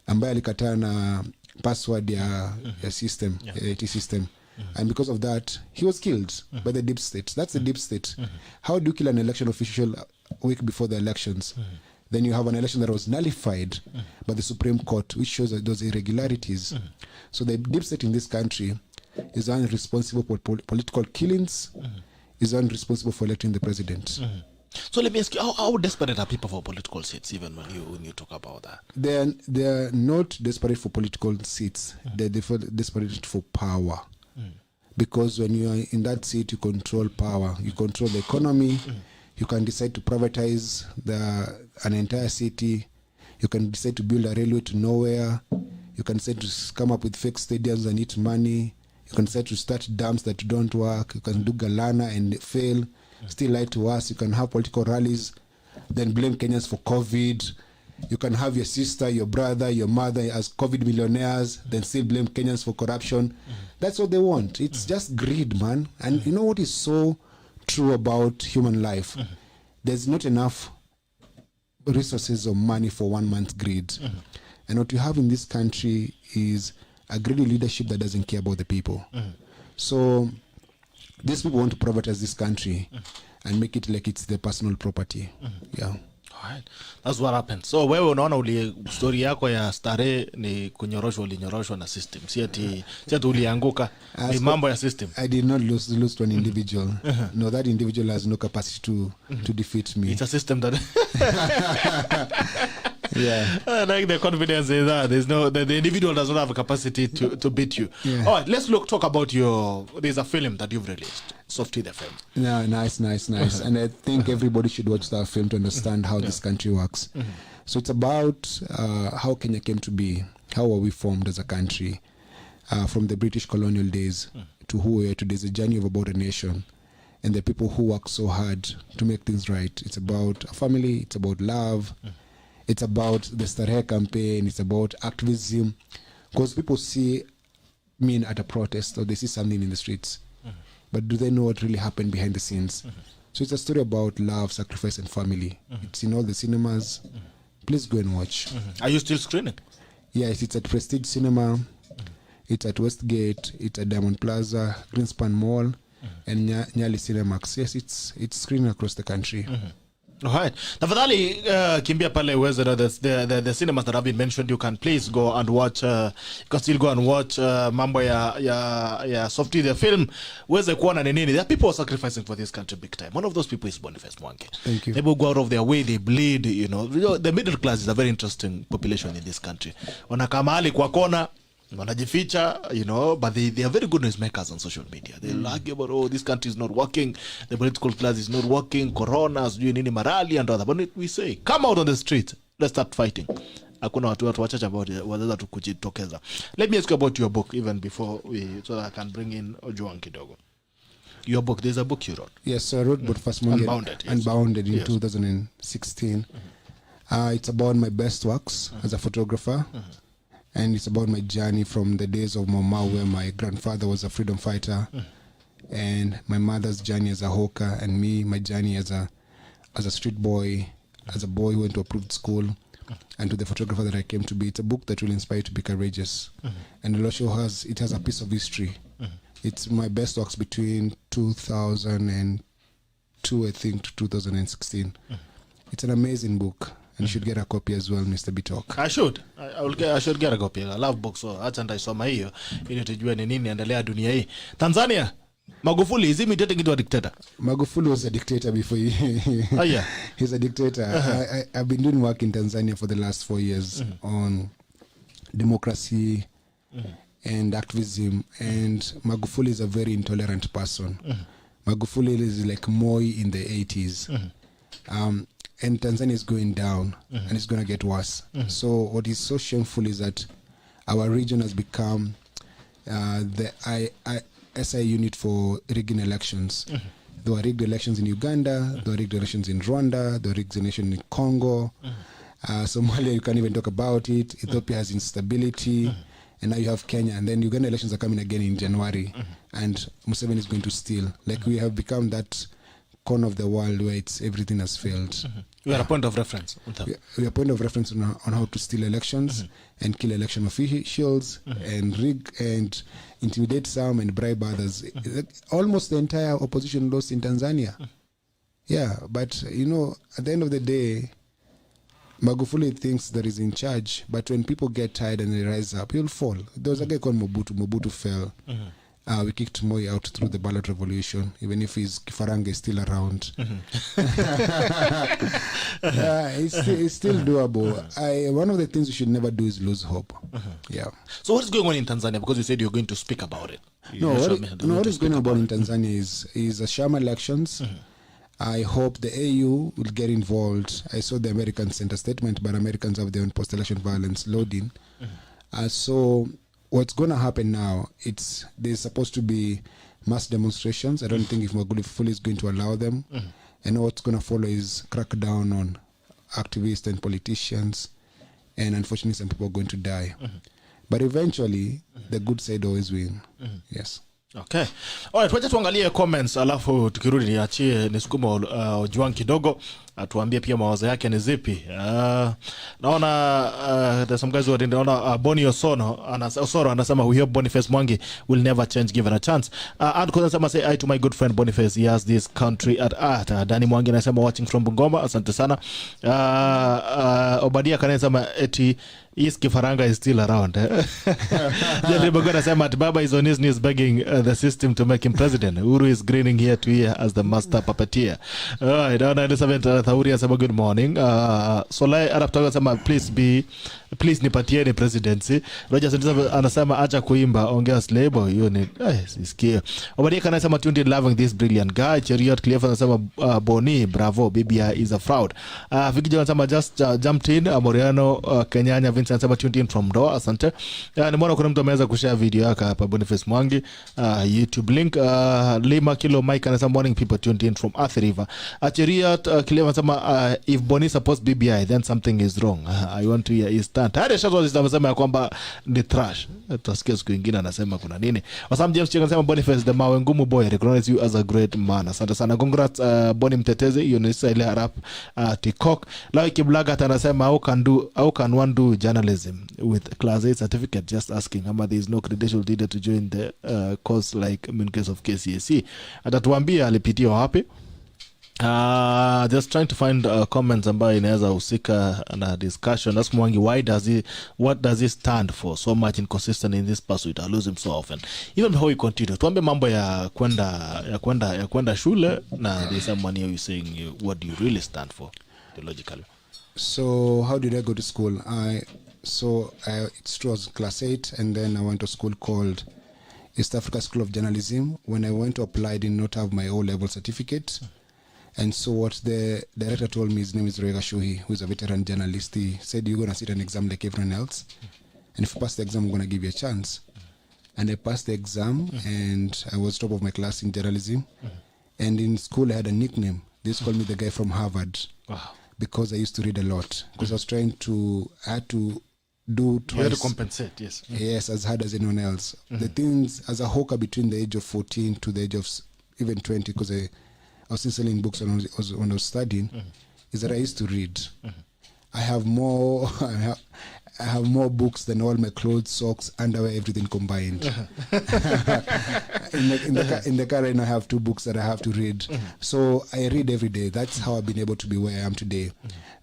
[SPEAKER 2] ambaye alikataa na password ya system, ya IT system. And because of that, he was killed by the deep state. That's the deep state. How do you kill an election official a week before the elections? Then you have an election that was nullified by the Supreme Court, which shows that those irregularities. So the deep state in this country is responsible for political killings, is responsible for electing the president.
[SPEAKER 1] So let me ask you, how desperate are people for political seats, even when you talk about that?
[SPEAKER 2] They're not desperate for political seats. They're desperate for power. Because when you are in that seat, you control power. You control the economy. You can decide to privatize an entire city. You can decide to build a railway to nowhere. You can decide to come up with fake stadiums and eat money. You can decide to start dams that don't work. You can do galana and fail, still lie to us. You can have political rallies, then blame Kenyans for COVID. You can have your sister, your brother, your mother as COVID millionaires, then still blame Kenyans for corruption. That's what they want. It's just greed, man. And you know what is so true about human life? There's not enough resources or money for one man's greed. And what you have in this country is a greedy leadership that doesn't care about the people. So these people want to privatize this country and make it like it's their personal property. Yeah.
[SPEAKER 1] Alright. That's what happened. So wewe unaona story yako ya starehe ni ulinyoroshwa na system. Si ati ulianguka, ni mambo ya system.
[SPEAKER 2] I did not lose to an individual. No, that individual has no capacity to defeat me.
[SPEAKER 1] It's a system that
[SPEAKER 2] yeah.
[SPEAKER 1] I like the confidence in that. The individual does not have a capacity to beat you.
[SPEAKER 2] Yeah.
[SPEAKER 1] All right, let's talk about there's a film that you've released, Softie the film.
[SPEAKER 2] Yeah, nice. And I think everybody should watch that film to understand how this country works. So it's about how Kenya came to be, how were we formed as a country, from the British colonial days to who we are today. It's a journey of about a nation and the people who work so hard to make things right. It's about a family, it's about love, it's about the Starehe campaign, it's about activism. Because people see me at a protest or they see something in the streets. But do they know what really happened behind the scenes? So it's a story about love, sacrifice, and family. It's in all the cinemas. Please go and watch.
[SPEAKER 1] Are you still screening?
[SPEAKER 2] Yes, it's at Prestige Cinema. It's at Westgate. It's at Diamond Plaza, Greenspan Mall, and Nyali Cinemax. Yes, it's screening across the country.
[SPEAKER 1] Alright. Tafadhali kimbia pale uweze the cinemas that have been mentioned. You can please go and watch. You can still go and watch mambo ya Softie the film. Uweze kuona ni nini. There are people sacrificing for this country big time. One of those people is BONIFACE MWANGI.
[SPEAKER 2] Thank you.
[SPEAKER 1] They will go out of their way. They bleed. You know, the middle class is a very interesting population in this country. Wanakaa mahali kwa kona, wanajificha, you know, but they are very good noise makers on social media. They'll argue about, this country is not working, the political class is not working, corona, nini marali and other. But we say, come out on the street, let's start fighting. Hakuna watu wachache about waweza tu kujitokeza. Let me ask you about your book even before so that I can bring in Ojuang kidogo. Your book, there's a book you wrote.
[SPEAKER 2] Yes, so I wrote book first morning, Unbounded in 2016. It's about my best works as a photographer. And it's about my journey from the days of Mama, where my grandfather was a freedom fighter, and my mother's journey as a hawker, and me, my journey as a street boy, as a boy who went to approved school, and to the photographer that I came to be. It's a book that will inspire you to be courageous. And it also has a piece of history. It's my best works between 2002, I think, to 2016. It's an amazing book. And you should get a copy as well, Mr. Bitok.
[SPEAKER 1] I should. I should get a copy. I love books, so acha ndaisoma hiyo ili tujue ni nini endelea dunia hii. Tanzania, Magufuli is imitating into a dictator.
[SPEAKER 2] Magufuli was a dictator before
[SPEAKER 1] Oh yeah.
[SPEAKER 2] He's a dictator. I've been doing work in Tanzania for the last 4 years on democracy and activism, and Magufuli is a very intolerant person. Magufuli is like Moi in the 80s. And Tanzania is going down, and it's going to get worse. So what is so shameful is that our region has become the SI unit for rigging elections. There were rigged elections in Uganda, there were rigged elections in Rwanda, there were rigged elections in Congo. Somalia, you can't even talk about it. Ethiopia has instability. And now you have Kenya. And then Uganda elections are coming again in January. And Museveni is going to steal. Like we have become that corner of the world where everything has failed.
[SPEAKER 1] We are a point of reference.
[SPEAKER 2] We are a point of reference on how to steal elections and kill election officials and rig and intimidate some and bribe others. Almost the entire opposition lost in Tanzania. Yeah, but at the end of the day, Magufuli thinks that he's in charge, but when people get tired and they rise up, he'll fall. There was a guy called Mobutu. Mobutu fell. We kicked Moi out through the ballot revolution, even if his Kifaranga is still around. It's still doable. One of the things you should never do is lose hope. Yeah.
[SPEAKER 1] So what is going on in Tanzania? Because you said you're going to speak about it.
[SPEAKER 2] What is going on in Tanzania is a sham elections. I hope the AU will get involved. I saw the Americans sent a statement, but Americans have their own post-election violence loading. So what's going to happen now, there's supposed to be mass demonstrations. I don't think if Magufuli is going to allow them. And what's going to follow is crackdown on activists and politicians. And unfortunately, some people are going to die. But eventually, the good side always win. Yes.
[SPEAKER 1] Okay. Alright, wacha tuangalie comments alafu tukirudi niachie nisukuma Juan kidogo atuambie pia mawazo yake ni zipi. Naona there's some guys who are naona Boni Osoro anasema we hope Boniface Mwangi will never change given a chance. And anasema say hi to my good friend Boniface, he has this country at heart. Dani Mwangi anasema watching from Bungoma, asante sana. Obadia kanasema eti is Kifaranga is still around. Jali Bogo anasema Baba is on his knees begging the system to make him president. Uru is grinning here to here as the master puppeteer. I don't know. Thauri anasema good morning. Solai Arab anasema please nipatie ni presidency. Rogers anasema acha kuimba ongea slabo hiyo ni sisikie. Obadia anasema tuned in loving this brilliant guy. Cheriot Clever anasema Boni bravo BBI is a fraud. Vikija anasema just jumped in. Moriano Kenyanya Vincent anasema tuned in from Doha, asante. Nimeona kuna mtu ameweza kushare video yake hapa Boniface Mwangi YouTube link. Lima Kilo Mike anasema morning people tuned in from Athi River. Cheriot Clever anasema if Boni supports BBI then something is wrong. I want to hear his stand. Tayari shazo zinasema ya kwamba ni trash. Tutasikia siku nyingine anasema kuna nini. Wasam James Chenga anasema Boniface the mawe ngumu boy, recognize you as a great man. Asante sana. Congrats Boni mtetezi. Hiyo ni ile harap TikTok. Lawi Kiblaga anasema how can one do journalism with class A certificate? Just asking. Ama there is no credential needed to join the course like in case of KCSE. Atatuambia alipitia wapi. Just trying to find comments ambayo inaweza husika na discussion. That's Mwangi, what does he stand for so much inconsistent in this pursuit? I lose him so often. Even before we continue, tuambie mambo ya kwenda shule na there's someone here who's saying what do you really stand for theologically.
[SPEAKER 2] So how did I go to school? It's true, I was class 8 and then I went to a school called East Africa School of Journalism. When I went to apply, I did not have my O-level certificate. And so what the director told me, his name is Roy Gashuhi, who is a veteran journalist. He said, you're going to sit an exam like everyone else. And if you pass the exam, I'm going to give you a chance. And I passed the exam and I was top of my class in journalism. And in school, I had a nickname. They used to call me the guy from Harvard. Wow. Because I used to read a lot. Because I had to do twice.
[SPEAKER 1] You had to compensate, yes.
[SPEAKER 2] Yes, as hard as anyone else. The things, as a hawker between the age of 14 to the age of even 20, because I was still selling books when I was studying, is that I used to read. I have more books than all my clothes, socks, underwear, everything combined. In the car right now, I have 2 books that I have to read. So I read every day. That's how I've been able to be where I am today.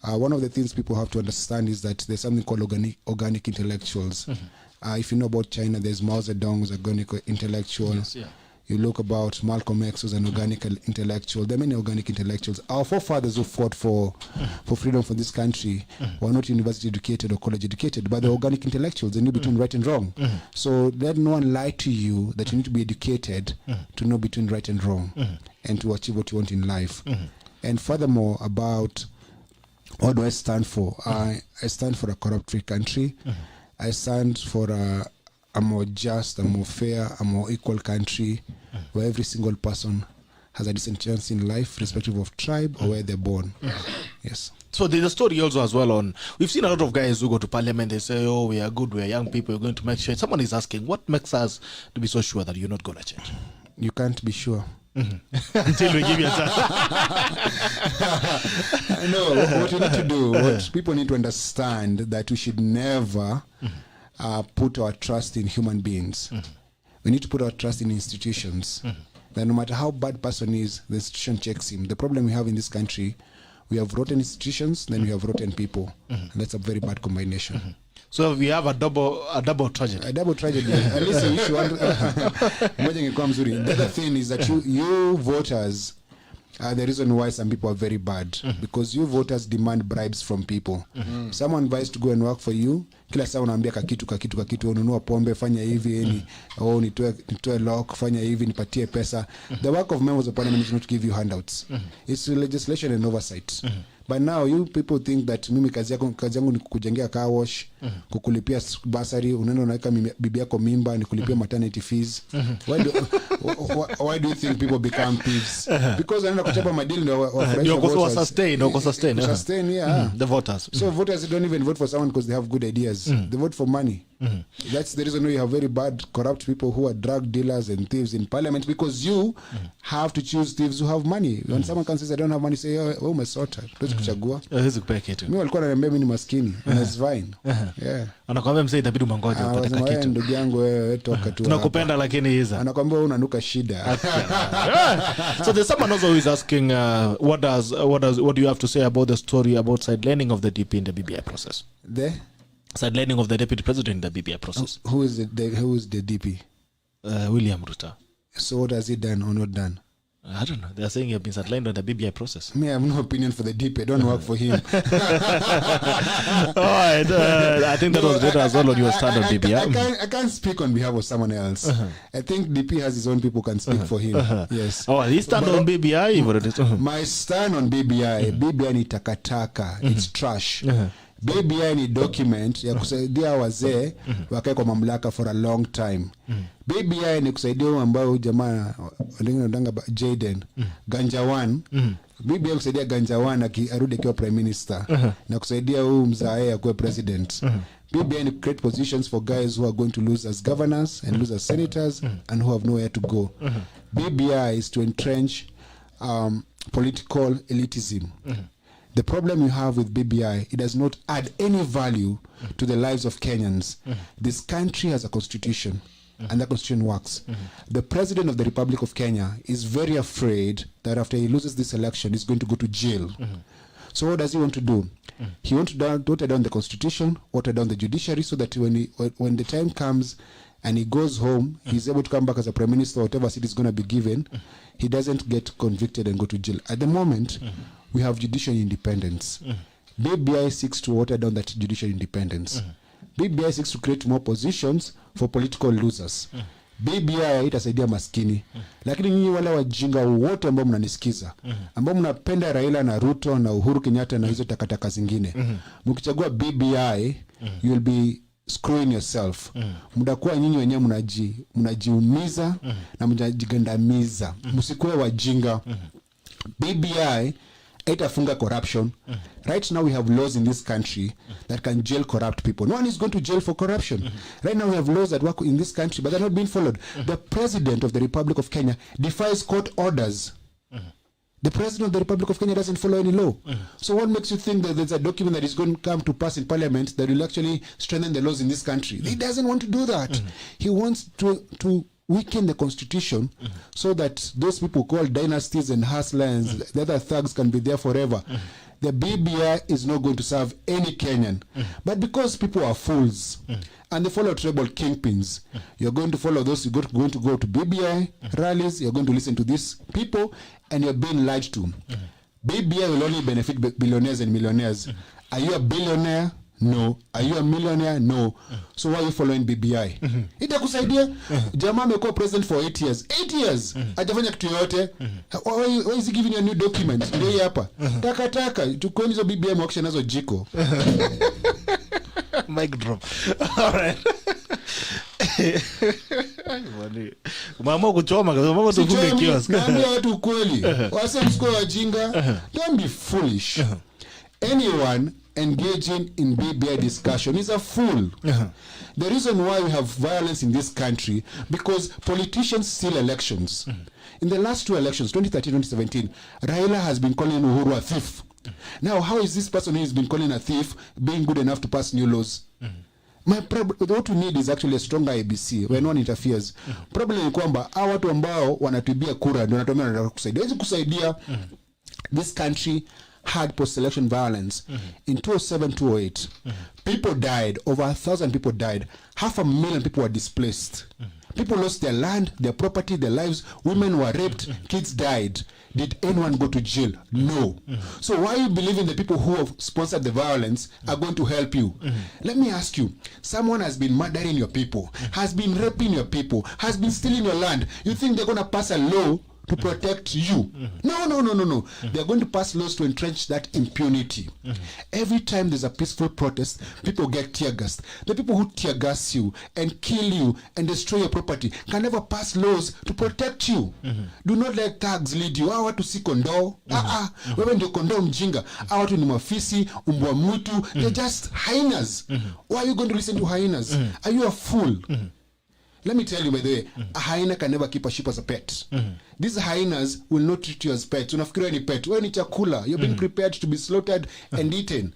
[SPEAKER 2] One of the things people have to understand is that there's something called organic intellectuals. If you know about China, there's Mao Zedong, who's an organic intellectual.
[SPEAKER 1] Yes, yeah.
[SPEAKER 2] You look about Malcolm X, who's an organic intellectual. There are many organic intellectuals. Our forefathers who fought for freedom for this country were not university educated or college educated, but they're organic intellectuals. They knew between right and wrong. So let no one lie to you that you need to be educated to know between right and wrong and to achieve what you want in life. And furthermore, about what do I stand for? I stand for a corrupt-free country. I stand for a more just, a more fair, a more equal country where every single person has a decent chance in life, irrespective of tribe or where they're born. Yes.
[SPEAKER 1] So there's a story also as well on, we've seen a lot of guys who go to parliament, they say, oh, we are good, we are young people, we're going to make change. Someone is asking, what makes us to be so sure that you're not going to change?
[SPEAKER 2] You can't be sure.
[SPEAKER 1] Until we give you a chance.
[SPEAKER 2] No, what you need to do, what people need to understand, that we should never put our trust in human beings. We need to put our trust in institutions. That no matter how bad person is, the institution checks him. The problem we have in this country, we have rotten institutions, then we have rotten people. And that's a very bad combination.
[SPEAKER 1] So we have a double tragedy.
[SPEAKER 2] A double tragedy. At least if you want the other thing is that you voters are the reason why some people are very bad. Because you voters demand bribes from people. Someone advised to go and work for you. Kila saa unaambia kakitu ununua pombe, fanya hivi, nitoe lock, fanya hivi, nipatie pesa. The work of members of parliament is not to give you handouts. It's legislation and oversight. But now you people think that mimi kazi yangu ni kukujengea car wash, kukulipia basari, unaenda unaweka bibi yako mimba, ni kulipia maternity fees. Why do you think people become thieves? Because wanaenda kuchapa madili ndio sustain, yeah.
[SPEAKER 1] The voters.
[SPEAKER 2] So voters don't even vote for someone because they have good ideas. They vote for money. That's the reason why you have very bad, corrupt people who are drug dealers and thieves in parliament, because you have to choose thieves who have money. When someone can say I don't have money, say oh umesota, tuwezi kuchagua.
[SPEAKER 1] Hawezi kupea kitu.
[SPEAKER 2] Mimi walikuwa wananiambia mimi ni maskini, and it's fine. Yeah.
[SPEAKER 1] Anakuambia mzee itabidi mangoje utapata kitu.
[SPEAKER 2] Ndugu yangu wewe toka tu.
[SPEAKER 1] Tunakupenda lakini hiza.
[SPEAKER 2] Anakuambia wewe unanuka shida.
[SPEAKER 1] So there's someone also who is asking what do you have to say about the story about sidelining of the DP in the BBI process?
[SPEAKER 2] The
[SPEAKER 1] sidelining of the deputy president in the BBI process.
[SPEAKER 2] Who is the DP?
[SPEAKER 1] William Ruto.
[SPEAKER 2] So what has he done or not done?
[SPEAKER 1] I don't know. They are saying you have been sidelined on the BBI process.
[SPEAKER 2] Me, I have no opinion for the DP. I don't work for him.
[SPEAKER 1] Alright, I think that was better as well on your stand on BBI.
[SPEAKER 2] I can't speak on behalf of someone else. I think DP has his own people who can speak for him. Yes.
[SPEAKER 1] Oh, his stand on BBI?
[SPEAKER 2] My stand on BBI, BBI ni takataka. It's trash. BBI ni document ya kusaidia wazee wakae kwa mamlaka for a long time. BBI ni kusaidia ambao jamaa wanadanga Jaden Ganjawan. BBI kusaidia Ganjawan arudi akiwa prime minister na kusaidia huyu mzae akuwe president. BBI ni create positions for guys who are going to lose as governors and lose as senators and who have nowhere to go. BBI is to entrench political elitism. The problem you have with BBI, it does not add any value to the lives of Kenyans. This country has a constitution, and that constitution works. The president of the Republic of Kenya is very afraid that after he loses this election, he's going to go to jail. So what does he want to do? He wants to water down the constitution, water down the judiciary, so that when the time comes and he goes home, he's able to come back as a prime minister, whatever seat is going to be given, he doesn't get convicted and go to jail. At the moment, we have judicial independence. BBI seeks to water down that judicial independence. BBI seeks to create more positions for political losers. BBI itasaidia maskini. Lakini nyinyi wale wajinga wote ambao mnanisikiza, ambao mnapenda Raila na Ruto na Uhuru Kenyatta na hizo takataka zingine, mkichagua BBI, you will be screwing yourself. Mtakuwa nyinyi wenyewe mnajiumiza na mnajigandamiza. Msikuwe wajinga. BBI itafunga corruption. Right now we have laws in this country that can jail corrupt people. No one is going to jail for corruption. Right now we have laws that work in this country but they're not being followed. The president of the Republic of Kenya defies court orders. The president of the Republic of Kenya doesn't follow any law. So what makes you think that there's a document that is going to come to pass in parliament that will actually strengthen the laws in this country? He doesn't want to do that. He wants to weaken the constitution so that those people called dynasties and hustlers, the other thugs, can be there forever. The BBI is not going to serve any Kenyan. But because people are fools and they follow tribal kingpins, you're going to follow those, you're going to go to BBI rallies, you're going to listen to these people, and you're being lied to. BBI will only benefit billionaires and millionaires. Are you a billionaire? No. Are you a millionaire? No. So why are you following BBI? Itakusaidia. Jamaa amekuwa president for 8 years. 8 years. Hajafanya kitu yote. Why is he giving you a new document? Ndio hapa. Taka. Chukweni hizo BBI mwakisha nazo jiko.
[SPEAKER 1] Mic drop. All right. Mama kuchoma kwa sababu tufunge kiosk.
[SPEAKER 2] Naambia watu ukweli. Wase msiko wajinga. Don't be foolish. Anyone engaging in BBI discussion is a fool. The reason why we have violence in this country, because politicians steal elections. In the last 2 elections, 2013, 2017, Raila has been calling Uhuru a thief. Now, how is this person who has been calling a thief being good enough to pass new laws? My problem, what we need is actually a stronger IBC where no one interferes. Problem ni kwamba hawa watu ambao wanatuibia kura ndio wanatumia wanataka kusaidia. Hizi kusaidia this country had post-election violence in 2007, 2008. People died, over 1,000 people died. 500,000 people were displaced. People lost their land, their property, their lives. Women were raped, kids died. Did anyone go to jail? No. So why you believing the people who have sponsored the violence are going to help you? Let me ask you, someone has been murdering your people, has been raping your people, has been stealing your land. You think they're going to pass a law to protect you? No. They're going to pass laws to entrench that impunity. Every time there's a peaceful protest, people get tear gassed. The people who tear gas you and kill you and destroy your property can never pass laws to protect you. Do not let thugs lead you. Hawa watu si kondoo. Wewe ndio kondoo mjinga. Hawa watu ni mafisi, umbwa mwitu. They're just hyenas. Why are you going to listen to hyenas? Are you a fool? Let me tell you, by the way, a hyena can never keep a sheep as a pet. These hyenas will not treat you as pets. Unafikiri wewe ni pet. Wewe ni chakula. You're being prepared to be slaughtered and eaten.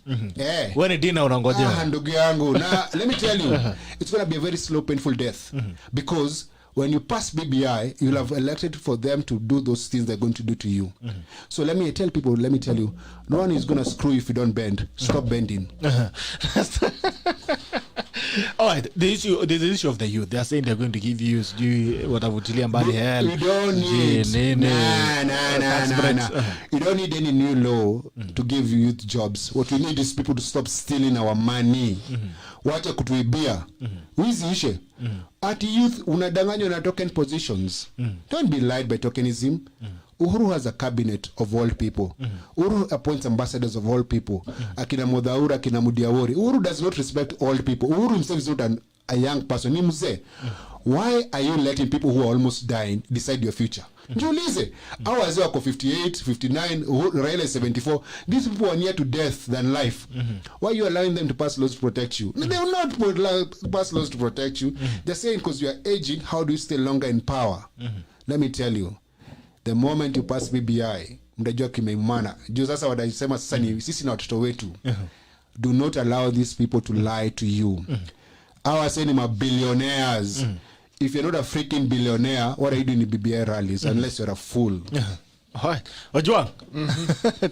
[SPEAKER 1] Wewe ni dinner unangojea.
[SPEAKER 2] Ndugu yangu. Now, let me tell you, it's going to be a very slow, painful death. Because when you pass BBI, you'll have elected for them to do those things they're going to do to you. So let me tell you, no one is going to screw you if you don't bend. Stop bending.
[SPEAKER 1] All right, the issue of the youth. They are saying they're going to give you watavutilia mbali hell.
[SPEAKER 2] You don't need you don't need any new law to give youth jobs. What we need is people to stop stealing our money. Wacha kutuibia. Wizi ishe. At youth unadanganywa na token positions. Don't be lied by tokenism. Uhuru has a cabinet of all people. Uhuru appoints ambassadors of all people. Akina Modhaura, akina Mudiawori. Uhuru does not respect all people. Uhuru himself is not a young person. Ni mzee. Why are you letting people who are almost dying decide your future? Jiulize. Hao wazee wako 58, 59, Raila is 74. These people are near to death than life. Why are you allowing them to pass laws to protect you? They will not pass laws to protect you. They're saying because you are aging, how do you stay longer in power? Let me tell you. The moment you pass BBI, mtajua kimeumana. Juu sasa wanasema sasa ni sisi na watoto wetu. Do not allow these people to lie to you. Hawa say ni billionaires. If you're not a freaking billionaire, what are you doing in BBI rallies unless you're a fool?
[SPEAKER 1] Alright. Ojwang.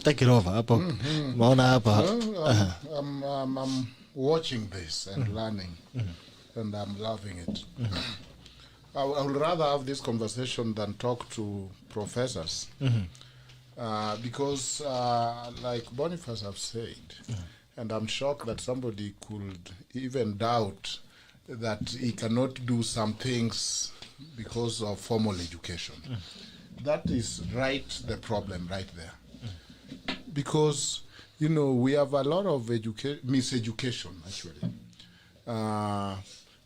[SPEAKER 1] Take it over. Hapo. Maona hapa.
[SPEAKER 3] I'm watching this and learning. And I'm loving it. I would rather have this conversation than talk to professors. Because like Boniface have said, and I'm shocked that somebody could even doubt that he cannot do some things because of formal education. That is the problem right there. Because, we have a lot of miseducation, actually,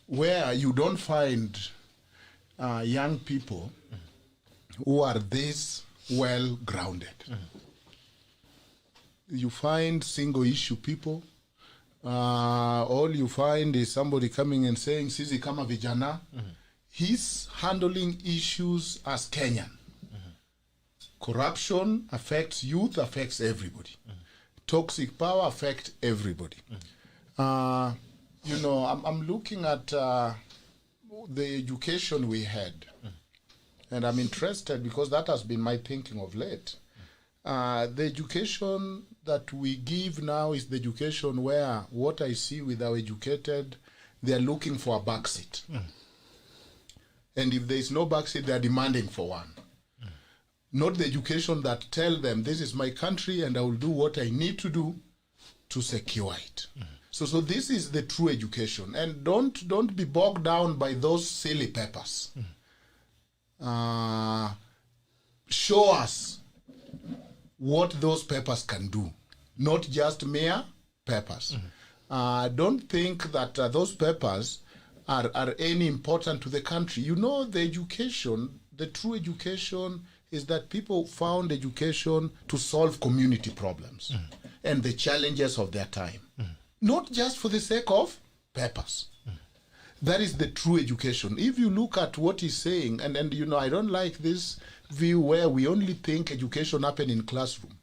[SPEAKER 3] where you don't find young people who are this well grounded. You find single issue people. All you find is somebody coming and saying, "Sisi kama vijana." He's handling issues as Kenyan. Corruption affects youth, affects everybody. Toxic power affects everybody. I'm looking at the education we had, and I'm interested because that has been my thinking of late. The education that we give now is the education where what I see with our educated, they're looking for a backseat. And if there is no backseat, they're demanding for one. Not the education that tell them, this is my country and I will do what I need to do to secure it. So this is the true education. And don't be bogged down by those silly papers. Show us what those papers can do, not just mere papers. Don't think that those papers are any important to the country. The education, the true education is that people found education to solve community problems and the challenges of their time. Not just for the sake of papers. That is the true education. If you look at what he's saying, and I don't like this view where we only think education happen in classroom.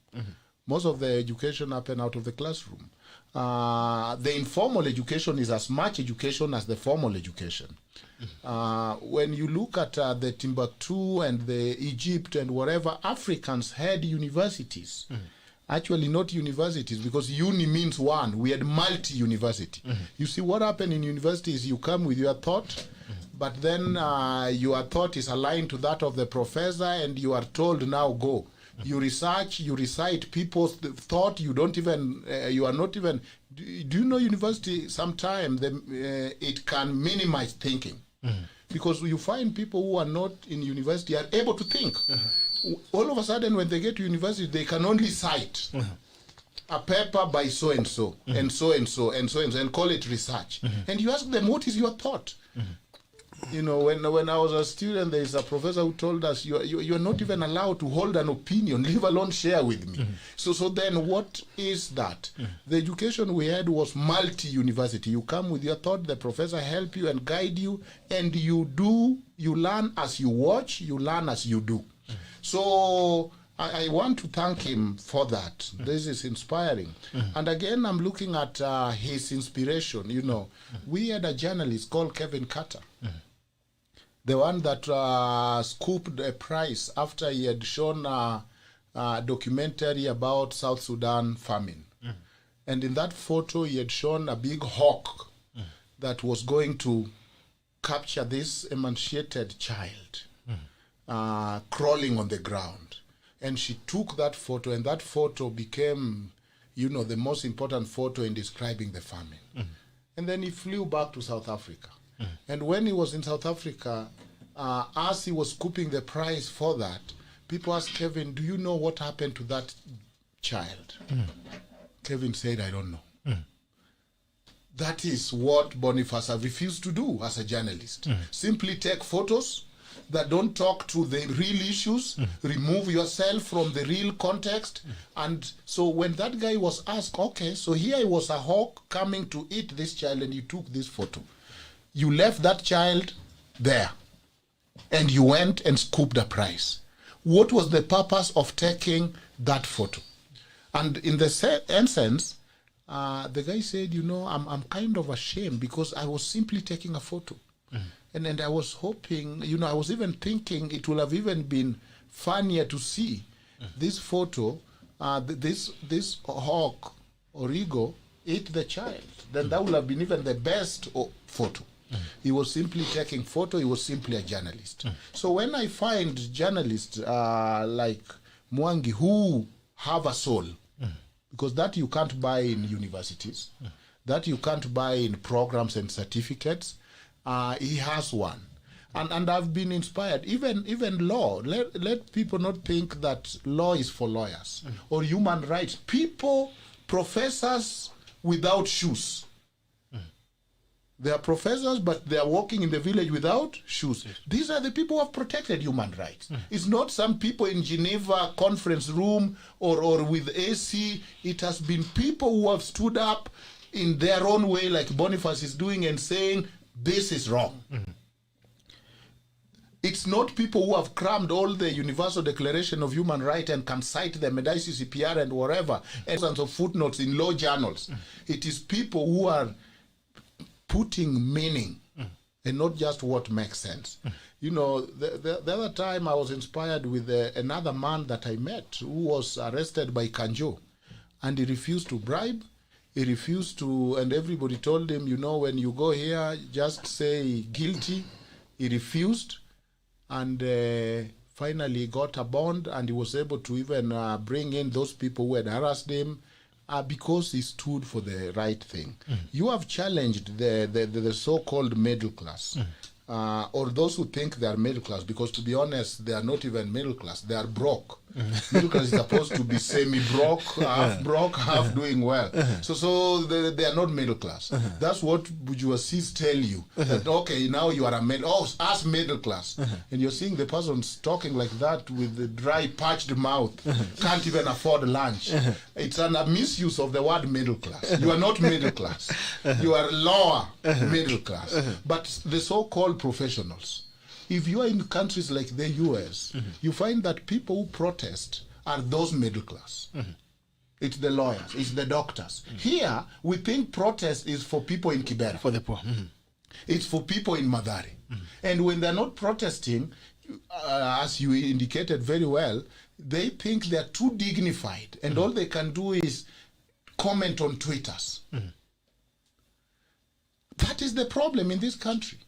[SPEAKER 3] Most of the education happen out of the classroom. The informal education is as much education as the formal education. When you look at the Timbuktu and the Egypt and whatever, Africans had universities. Actually not universities, because uni means one. We had multi-university. You see, what happened in university is you come with your thought, but then your thought is aligned to that of the professor, and you are told, now go. You research, you recite people's thought, you don't even, you are not even, do you know university sometimes it can minimize thinking? Because you find people who are not in university are able to think. All of a sudden when they get to university, they can only cite a paper by so-and-so, and so-and-so, and so-and-so, and call it research. And you ask them, what is your thought? You know, when I was a student, there is a professor who told us, you are not even allowed to hold an opinion, leave alone share with me. So then what is that? The education we had was multi-university. You come with your thought, the professor help you and guide you, and you learn as you watch, you learn as you do. So I want to thank him for that. This is inspiring. And again, I'm looking at his inspiration. You know, we had a journalist called Kevin Carter. The one that scooped a prize after he had shown a documentary about South Sudan famine. And in that photo, he had shown a big hawk that was going to capture this emaciated child crawling on the ground. And she took that photo, and that photo became, you know, the most important photo in describing the famine. And then he flew back to South Africa. And when he was in South Africa, as he was scooping the prize for that, people asked Kevin, do you know what happened to that child? Kevin said, I don't know. That is what Boniface refused to do as a journalist. Simply take photos that don't talk to the real issues, remove yourself from the real context. And so when that guy was asked, okay, so here was a hawk coming to eat this child, and you took this photo. You left that child there, and you went and scooped a prize. What was the purpose of taking that photo? And in the essence, the guy said, you know, I'm kind of ashamed because I was simply taking a photo. And I was hoping, you know, I was even thinking it would have even been funnier to see this photo, this hawk or eagle eat the child. Then that would have been even the best photo. He was simply taking photo. He was simply a journalist. So when I find journalists like MWANGI who have a soul, because that you can't buy in universities, that you can't buy in programs and certificates, he has one. And I've been inspired. Even law, let people not think that law is for lawyers or human rights. People, professors without shoes. They are professors, but they are walking in the village without shoes. These are the people who have protected human rights. It's not some people in Geneva conference room or with AC. It has been people who have stood up in their own way, like Boniface is doing, and saying, this is wrong. It's not people who have crammed all the Universal Declaration of Human Rights and can cite them at ICCPR and whatever, and thousands of footnotes in law journals. It is people who are putting meaning and not just what makes sense. You know, the other time I was inspired with another man that I met who was arrested by Kanjo, and he refused to bribe. He refused to, and everybody told him, you know, when you go here, just say guilty. He refused, and finally got a bond, and he was able to even bring in those people who had harassed him, because he stood for the right thing. You have challenged the so-called middle class, or those who think they are middle class, because to be honest, they are not even middle class, they are broke. Middle class is supposed to be semi-broke, half doing well. So they are not middle class. That's what bourgeoisies tell you. That, okay, now you are us middle class. And you're seeing the person talking like that with the dry, parched mouth, can't even afford lunch. It's a misuse of the word middle class. You are not middle class. You are lower middle class. But the so-called professionals, if you are in countries like the US, you find that people who protest are those middle class. It's the lawyers, it's the doctors. Here, we think protest is for people in Kibera.
[SPEAKER 1] For the poor.
[SPEAKER 3] It's for people in Madari. And when they're not protesting, as you indicated very well, they think they're too dignified, and all they can do is comment on Twitters. That is the problem in this country.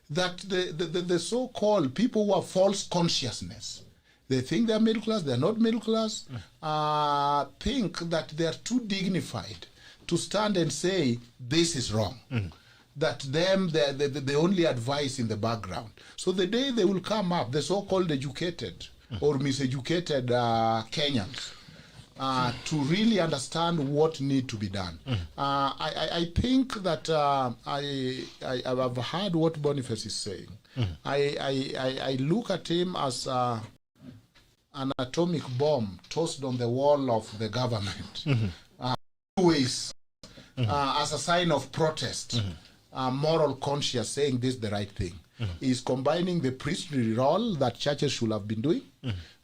[SPEAKER 3] That the so-called people who have false consciousness, they think they're middle class, they're not middle class, think that they're too dignified to stand and say, this is wrong. That the only advice in the background. So the day they will come up, the so-called educated or miseducated Kenyans, to really understand what need to be done. I think that I've heard what Boniface is saying. I look at him as an atomic bomb tossed on the wall of the government. Always as a sign of protest, moral conscience saying this is the right thing. Is combining the priestly role that churches should have been doing,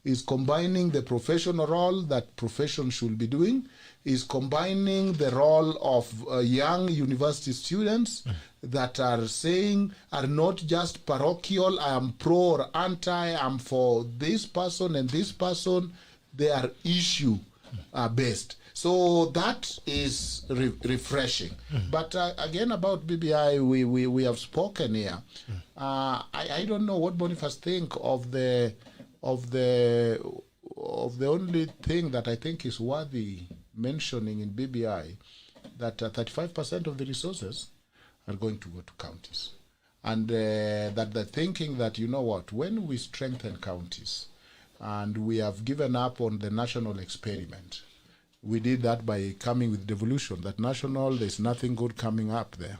[SPEAKER 3] is combining the professional role that profession should be doing, is combining the role of young university students that are saying, are not just parochial, I am pro or anti, I am for this person and this person, they are issue based. So that is refreshing. But again, about BBI, we have spoken here. I don't know what Boniface think of the only thing that I think is worthy mentioning in BBI, that 35% of the resources are going to go to counties. And that they're thinking that, you know what, when we strengthen counties and we have given up on the national experiment, we did that by coming with devolution, that national, there's nothing good coming up there.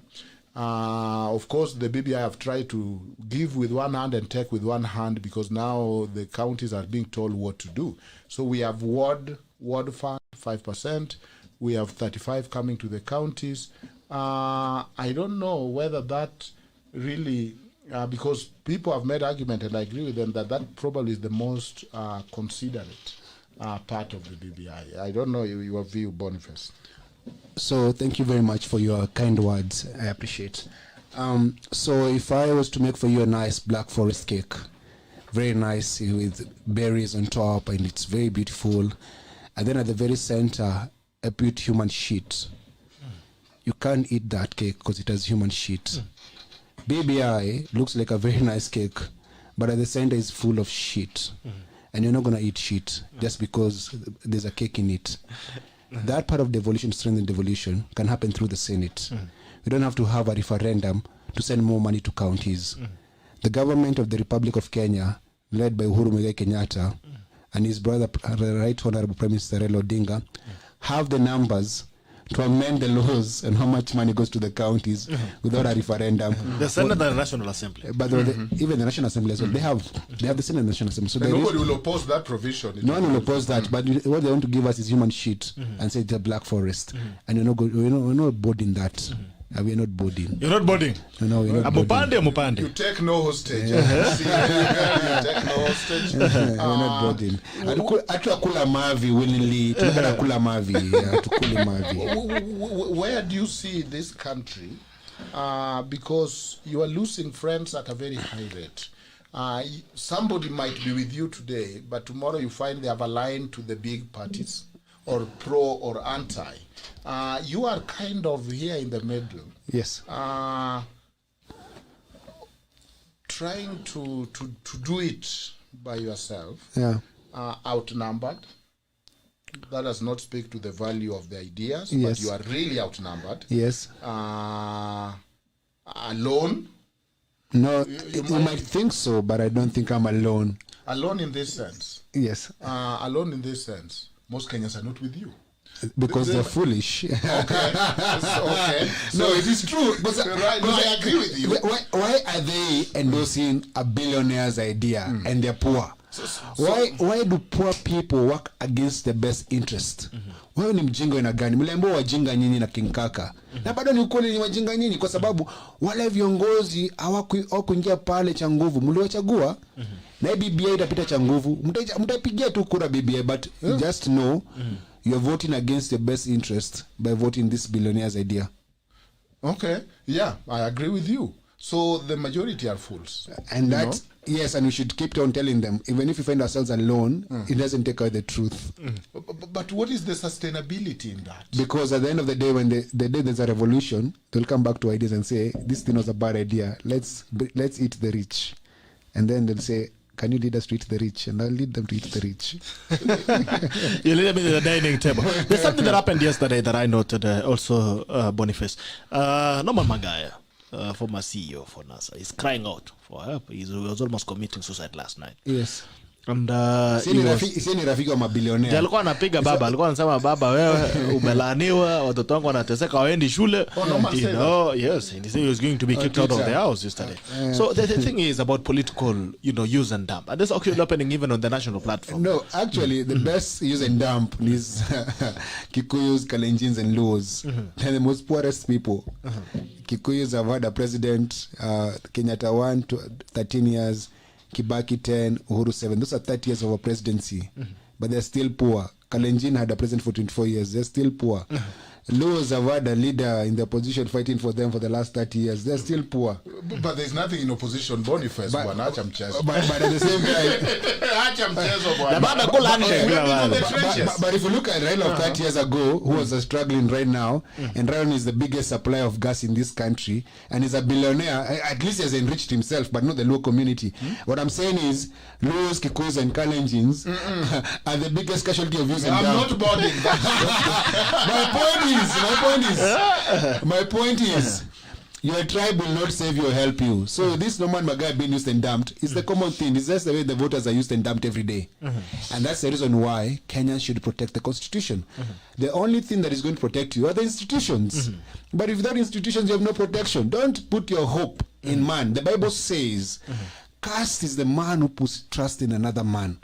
[SPEAKER 3] Of course, the BBI have tried to give with one hand and take with one hand, because now the counties are being told what to do. So we have ward fund, 5%. We have 35 coming to the counties. I don't know whether that really, because people have made argument, and I agree with them, that probably is the most considerate part of the BBI. I don't know your view, Boniface.
[SPEAKER 2] So thank you very much for your kind words. I appreciate. So if I was to make for you a nice black forest cake, very nice with berries on top, and it's very beautiful, and then at the very center I put human shit. You can't eat that cake because it has human shit. BBI looks like a very nice cake, but at the center is full of shit. And you're not going to eat shit just because there's a cake in it. That part of devolution, strength and devolution, can happen through the Senate. We don't have to have a referendum to send more money to counties. The government of the Republic of Kenya, led by Uhuru Muigai Kenyatta and his brother, Right Honorable Prime Minister Raila Odinga, have the numbers to amend the laws and how much money goes to the counties without a referendum.
[SPEAKER 1] The Senate and the National Assembly.
[SPEAKER 2] But even the National Assembly as well, they have the Senate and the National Assembly. So
[SPEAKER 3] and nobody will oppose that provision.
[SPEAKER 2] No one will oppose that, but what they want to give us is human shit and say it's a black forest. And we're not boarding that. We're not boarding.
[SPEAKER 1] You're not boarding?
[SPEAKER 2] No, we're not boarding.
[SPEAKER 3] You take no hostage. You take no hostage.
[SPEAKER 2] We're not boarding. Atukula mavi willingly. Tukula mavi. Tukule mavi.
[SPEAKER 3] Where do you see this country? Because you are losing friends at a very high rate. Somebody might be with you today, but tomorrow you find they have aligned to the big parties, or pro or anti. You are kind of here in the middle.
[SPEAKER 2] Yes.
[SPEAKER 3] Trying to do it by yourself.
[SPEAKER 2] Yeah.
[SPEAKER 3] Outnumbered. That does not speak to the value of the ideas,
[SPEAKER 2] Yes.
[SPEAKER 3] but you are really outnumbered.
[SPEAKER 2] Yes.
[SPEAKER 3] Alone.
[SPEAKER 2] No, you might think so, but I don't think I'm alone.
[SPEAKER 3] Alone in this sense.
[SPEAKER 2] Yes.
[SPEAKER 3] Alone in this sense. Most Kenyans are not with you.
[SPEAKER 2] Because they're foolish.
[SPEAKER 3] Okay. Okay. So it is true. But right, no, I agree with you.
[SPEAKER 2] Why are they endorsing a billionaire's idea and they're poor? Why do poor people work against the best interest? Wewe ni mjinga ina gani? Mlembo wajinga nyinyi na King Kaka. Na bado ni ukweli ni wajinga nyinyi kwa sababu wale viongozi hawakuingia pale cha nguvu. Mliwachagua na BBI itapita cha nguvu. Mtapigia tu kura BBI, but just know you're voting against the best interest by voting this billionaire's idea.
[SPEAKER 3] Okay, yeah, I agree with you. So the majority are fools.
[SPEAKER 2] And that, yes, and we should keep on telling them, even if we find ourselves alone, it doesn't take away the truth.
[SPEAKER 3] But what is the sustainability in that?
[SPEAKER 2] Because at the end of the day, when the day there's a revolution, they'll come back to ideas and say, this thing was a bad idea. Let's eat the rich. And then they'll say, can you lead us to eat the rich? And I'll lead them to eat the rich.
[SPEAKER 1] You lead them to the dining table. There's something that happened yesterday that I noted also, Boniface. Norman Magaya, former CEO for NASA, is crying out for help. He was almost committing suicide last night.
[SPEAKER 2] Yes.
[SPEAKER 1] And
[SPEAKER 2] ni rafiki wa mabilionea.
[SPEAKER 1] Alikuwa anapiga baba, alikuwa anasema baba wewe umelaaniwa, watoto wangu wanateseka waendi shule. You know, yes, and he said he was going to be kicked out of the house yesterday. So the thing is about political, use and dump. And this is happening even on the national platform.
[SPEAKER 2] No, actually the best use and dump is Kikuyus, Kalenjins and Luos. They're the most poorest people. Kikuyus have had a president, Kenyatta 1 to 13 years. Kibaki 10, Uhuru 7. Those are 30 years of a presidency. But they're still poor. Kalenjin had a president for 24 years. They're still poor. Luos have had a leader in the opposition fighting for them for the last 30 years. They're still poor.
[SPEAKER 3] But there's nothing in opposition. Boniface,
[SPEAKER 2] but
[SPEAKER 3] at the same time...
[SPEAKER 2] but if you look at Raila of 30 years ago, who was struggling right now, and Raila is the biggest supplier of gas in this country, and he's a billionaire, at least he has enriched himself, but not the low community. What I'm saying is, Luos, Kikuyus, and Kalenjins are the biggest casualty of using
[SPEAKER 3] I'm not boarding that.
[SPEAKER 2] My point is, your tribe will not save you or help you. So this Norman Magai being used and dumped is the common thing. It's just the way the voters are used and dumped every day. And that's the reason why Kenyans should protect the constitution. The only thing that is going to protect you are the institutions. But if without institutions you have no protection, don't put your hope in man. The Bible says, cursed is the man who puts trust in another man.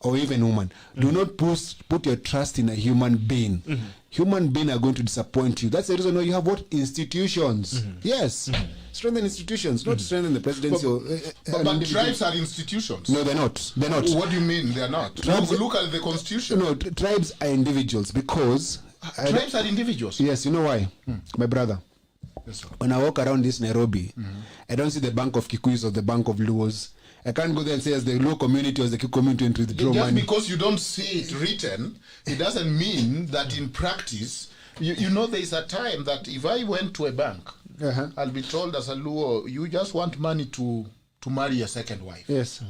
[SPEAKER 2] Or even woman. Do not put your trust in a human being. Human beings are going to disappoint you. That's the reason why you have what? Institutions. Yes. Strengthen institutions, not strengthen the presidency.
[SPEAKER 3] But tribes are institutions.
[SPEAKER 2] No, they're not. They're not.
[SPEAKER 3] What do you mean they're not? Tribes, look at the constitution.
[SPEAKER 2] No, tribes are individuals because...
[SPEAKER 3] Tribes are individuals?
[SPEAKER 2] Yes, you know why? My brother.
[SPEAKER 3] Yes, sir.
[SPEAKER 2] When I walk around this Nairobi, I don't see the Bank of Kikuyus or the Bank of Luos. I can't go there and say as the low community or the Kikuyu community to withdraw money.
[SPEAKER 3] Just because you don't see it written, it doesn't mean that in practice, you know there is a time that if I went to a bank, I'll be told as a Luo, you just want money to marry a second wife.
[SPEAKER 2] Yes.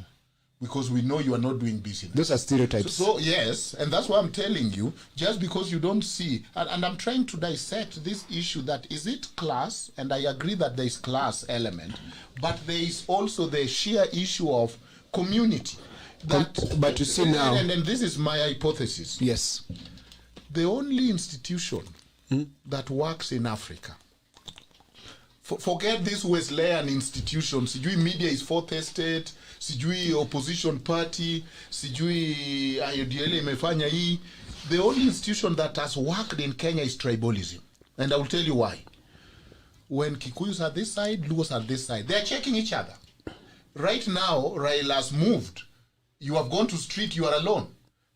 [SPEAKER 3] Because we know you are not doing business.
[SPEAKER 2] Those are stereotypes.
[SPEAKER 3] So yes, and that's why I'm telling you, just because you don't see, and I'm trying to dissect this issue that is it class, and I agree that there is class element, but there is also the sheer issue of community.
[SPEAKER 2] But you see now...
[SPEAKER 3] And this is my hypothesis.
[SPEAKER 2] Yes.
[SPEAKER 3] The only institution that works in Africa, forget this Wesleyan institution, sijui media is fourth estate, sijui opposition party, sijui IODL imefanya hii. The only institution that has worked in Kenya is tribalism. And I will tell you why. When Kikuyus are this side, Luos are this side, they are checking each other. Right now, Raila has moved. You have gone to street, you are alone.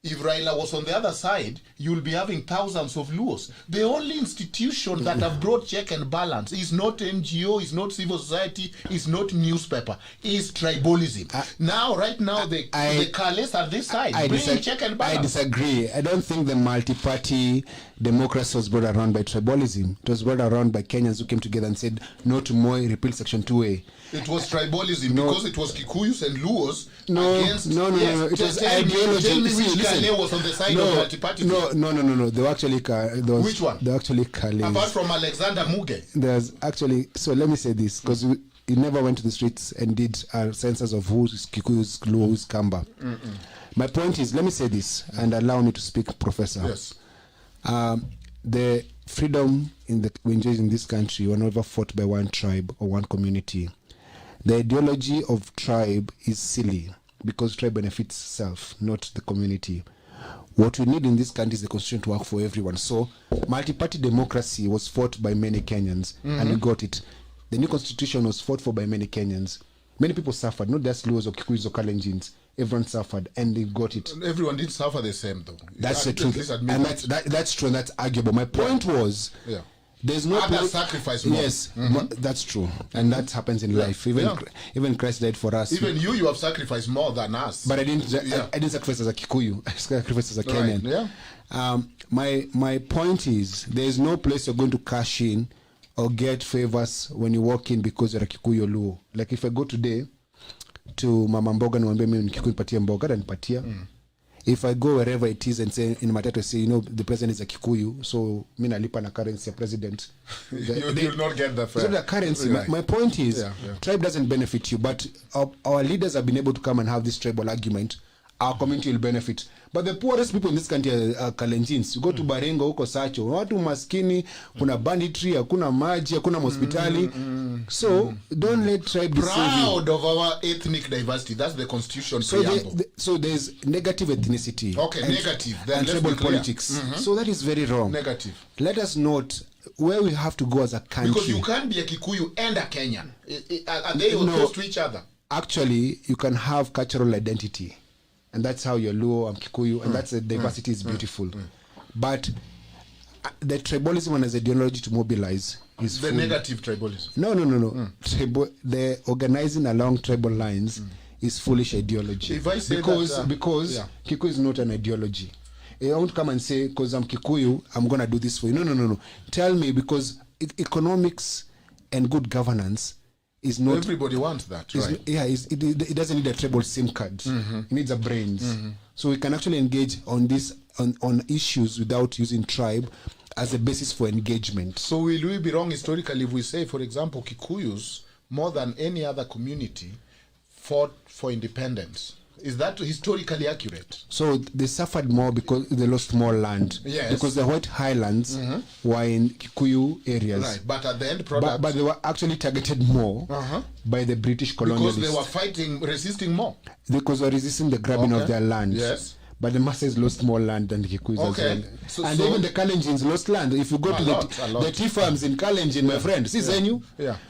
[SPEAKER 3] If Raila was on the other side, you'll be having thousands of Luos. The only institution that have brought check and balance is not NGO, is not civil society, is not newspaper, is tribalism. Right now, the Kales are this side, bringing check and balance.
[SPEAKER 2] I disagree. I don't think the multi-party democracy was brought around by tribalism. It was brought around by Kenyans who came together and said, no to Moi, repeal Section 2A.
[SPEAKER 3] It was tribalism because it was Kikuyus and Luos against...
[SPEAKER 2] No. It was ideology.
[SPEAKER 3] Tell me which Kale was on the side of multi-party.
[SPEAKER 2] No. They were actually...
[SPEAKER 3] Which one?
[SPEAKER 2] They were actually Kales.
[SPEAKER 3] Apart from Alexander Muge.
[SPEAKER 2] There's actually... So let me say this, because we never went to the streets and did our census of who's Kikuyus, Luo, who's Kamba. My point is, let me say this, and allow me to speak, Professor.
[SPEAKER 3] Yes.
[SPEAKER 2] The freedom we enjoy in this country were never fought by one tribe or one community. The ideology of tribe is silly because tribe benefits self, not the community. What we need in this country is the constitution to work for everyone. So multi-party democracy was fought by many Kenyans, and we got it. The new constitution was fought for by many Kenyans. Many people suffered, not just Luos or Kikuyus or Kalenjins. Everyone suffered, and they got it.
[SPEAKER 3] Everyone did suffer the same, though.
[SPEAKER 2] That's the truth, and that's true, and that's arguable. My point was, there's no
[SPEAKER 3] others sacrifice more.
[SPEAKER 2] Yes, that's true, and that happens in life. Even Christ died for us.
[SPEAKER 3] Even you have sacrificed more than us.
[SPEAKER 2] But I didn't sacrifice as a Kikuyu. I sacrificed as a Kenyan. My point is, there is no place you're going to cash in or get favors when you walk in because you're a Kikuyu or Luo. Like if I go today to Mama Mboga and niambie mimi Kikuyu nipatie mboga and nipatia. If I go wherever it is and say in Matatu, say, you know, the president is a Kikuyu, so mimi nalipa na currency ya president.
[SPEAKER 3] You'll not get the fare.
[SPEAKER 2] So the currency. Right. My point is, tribe doesn't benefit you, but our leaders have been able to come and have this tribal argument. Our community will benefit. But the poorest people in this country are Kalenjins. You go to Baringo, huko Sacho, watu maskini, kuna banditry, hakuna maji, hakuna hospitali. So don't let tribe deceive you.
[SPEAKER 3] Proud of our ethnic diversity. That's the constitution preamble.
[SPEAKER 2] So there's negative ethnicity.
[SPEAKER 3] Okay, negative. Then
[SPEAKER 2] and tribal politics. So that is very wrong.
[SPEAKER 3] Negative.
[SPEAKER 2] Let us note where we have to go as a country.
[SPEAKER 3] Because you can't be a Kikuyu and a Kenyan. Are they close to each other?
[SPEAKER 2] Actually, you can have cultural identity. And that's how you're Luo and Kikuyu, and that's the diversity is beautiful. But the tribalism as ideology to mobilize is
[SPEAKER 3] the negative tribalism.
[SPEAKER 2] No. The organizing along tribal lines is foolish ideology.
[SPEAKER 3] If I say
[SPEAKER 2] because
[SPEAKER 3] that,
[SPEAKER 2] Kikuyu is not an ideology. I won't come and say because I'm Kikuyu, I'm gonna do this for you. No. Tell me, because economics and good governance is not.
[SPEAKER 3] Everybody wants that, right?
[SPEAKER 2] It doesn't need a tribal SIM card. It needs a brains. So we can actually engage on this on issues without using tribe as a basis for engagement.
[SPEAKER 3] So will we be wrong historically if we say, for example, Kikuyus more than any other community fought for independence? Is that historically accurate?
[SPEAKER 2] So they suffered more because they lost more land.
[SPEAKER 3] Yes.
[SPEAKER 2] Because the White Highlands were in Kikuyu areas.
[SPEAKER 3] Right, but at the end product...
[SPEAKER 2] But they were actually targeted more by the British colonialists.
[SPEAKER 3] Because they were resisting more.
[SPEAKER 2] Because they were resisting the grabbing of their land.
[SPEAKER 3] Yes.
[SPEAKER 2] But the masses lost more land than the Kikuyus as well. And even the Kalenjins lost land. If you go to the tea farms in Kalenjin, my friend, see Zenyu,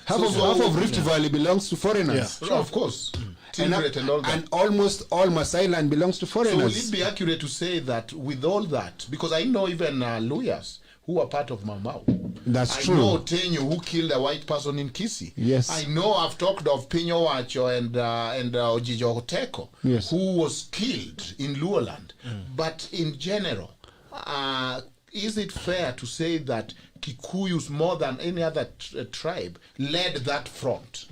[SPEAKER 2] half of Rift Valley belongs to foreigners.
[SPEAKER 3] Sure, of course.
[SPEAKER 2] And almost all Masai land belongs to foreigners.
[SPEAKER 3] So will it be accurate to say that with all that, because I know even Luyas who are part of Mau Mau.
[SPEAKER 2] That's true.
[SPEAKER 3] I know Tenyo who killed a white person in Kisii.
[SPEAKER 2] Yes.
[SPEAKER 3] I know I've talked of Pinyo Wacho and Ojijo Hoteko, who was killed in Luoland. But in general, is it fair to say that Kikuyus more than any other tribe led that front?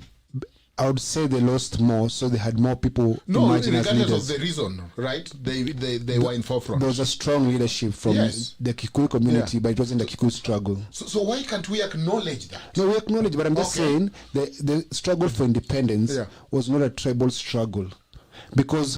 [SPEAKER 2] I would say they lost more, so they had more people.
[SPEAKER 3] No, regardless of the reason, right? They were in forefront.
[SPEAKER 2] There was a strong leadership from the Kikuyu community, but it wasn't the Kikuyu struggle.
[SPEAKER 3] So why can't we acknowledge that?
[SPEAKER 2] No, we acknowledge, but I'm just saying the struggle for independence was not a tribal struggle, because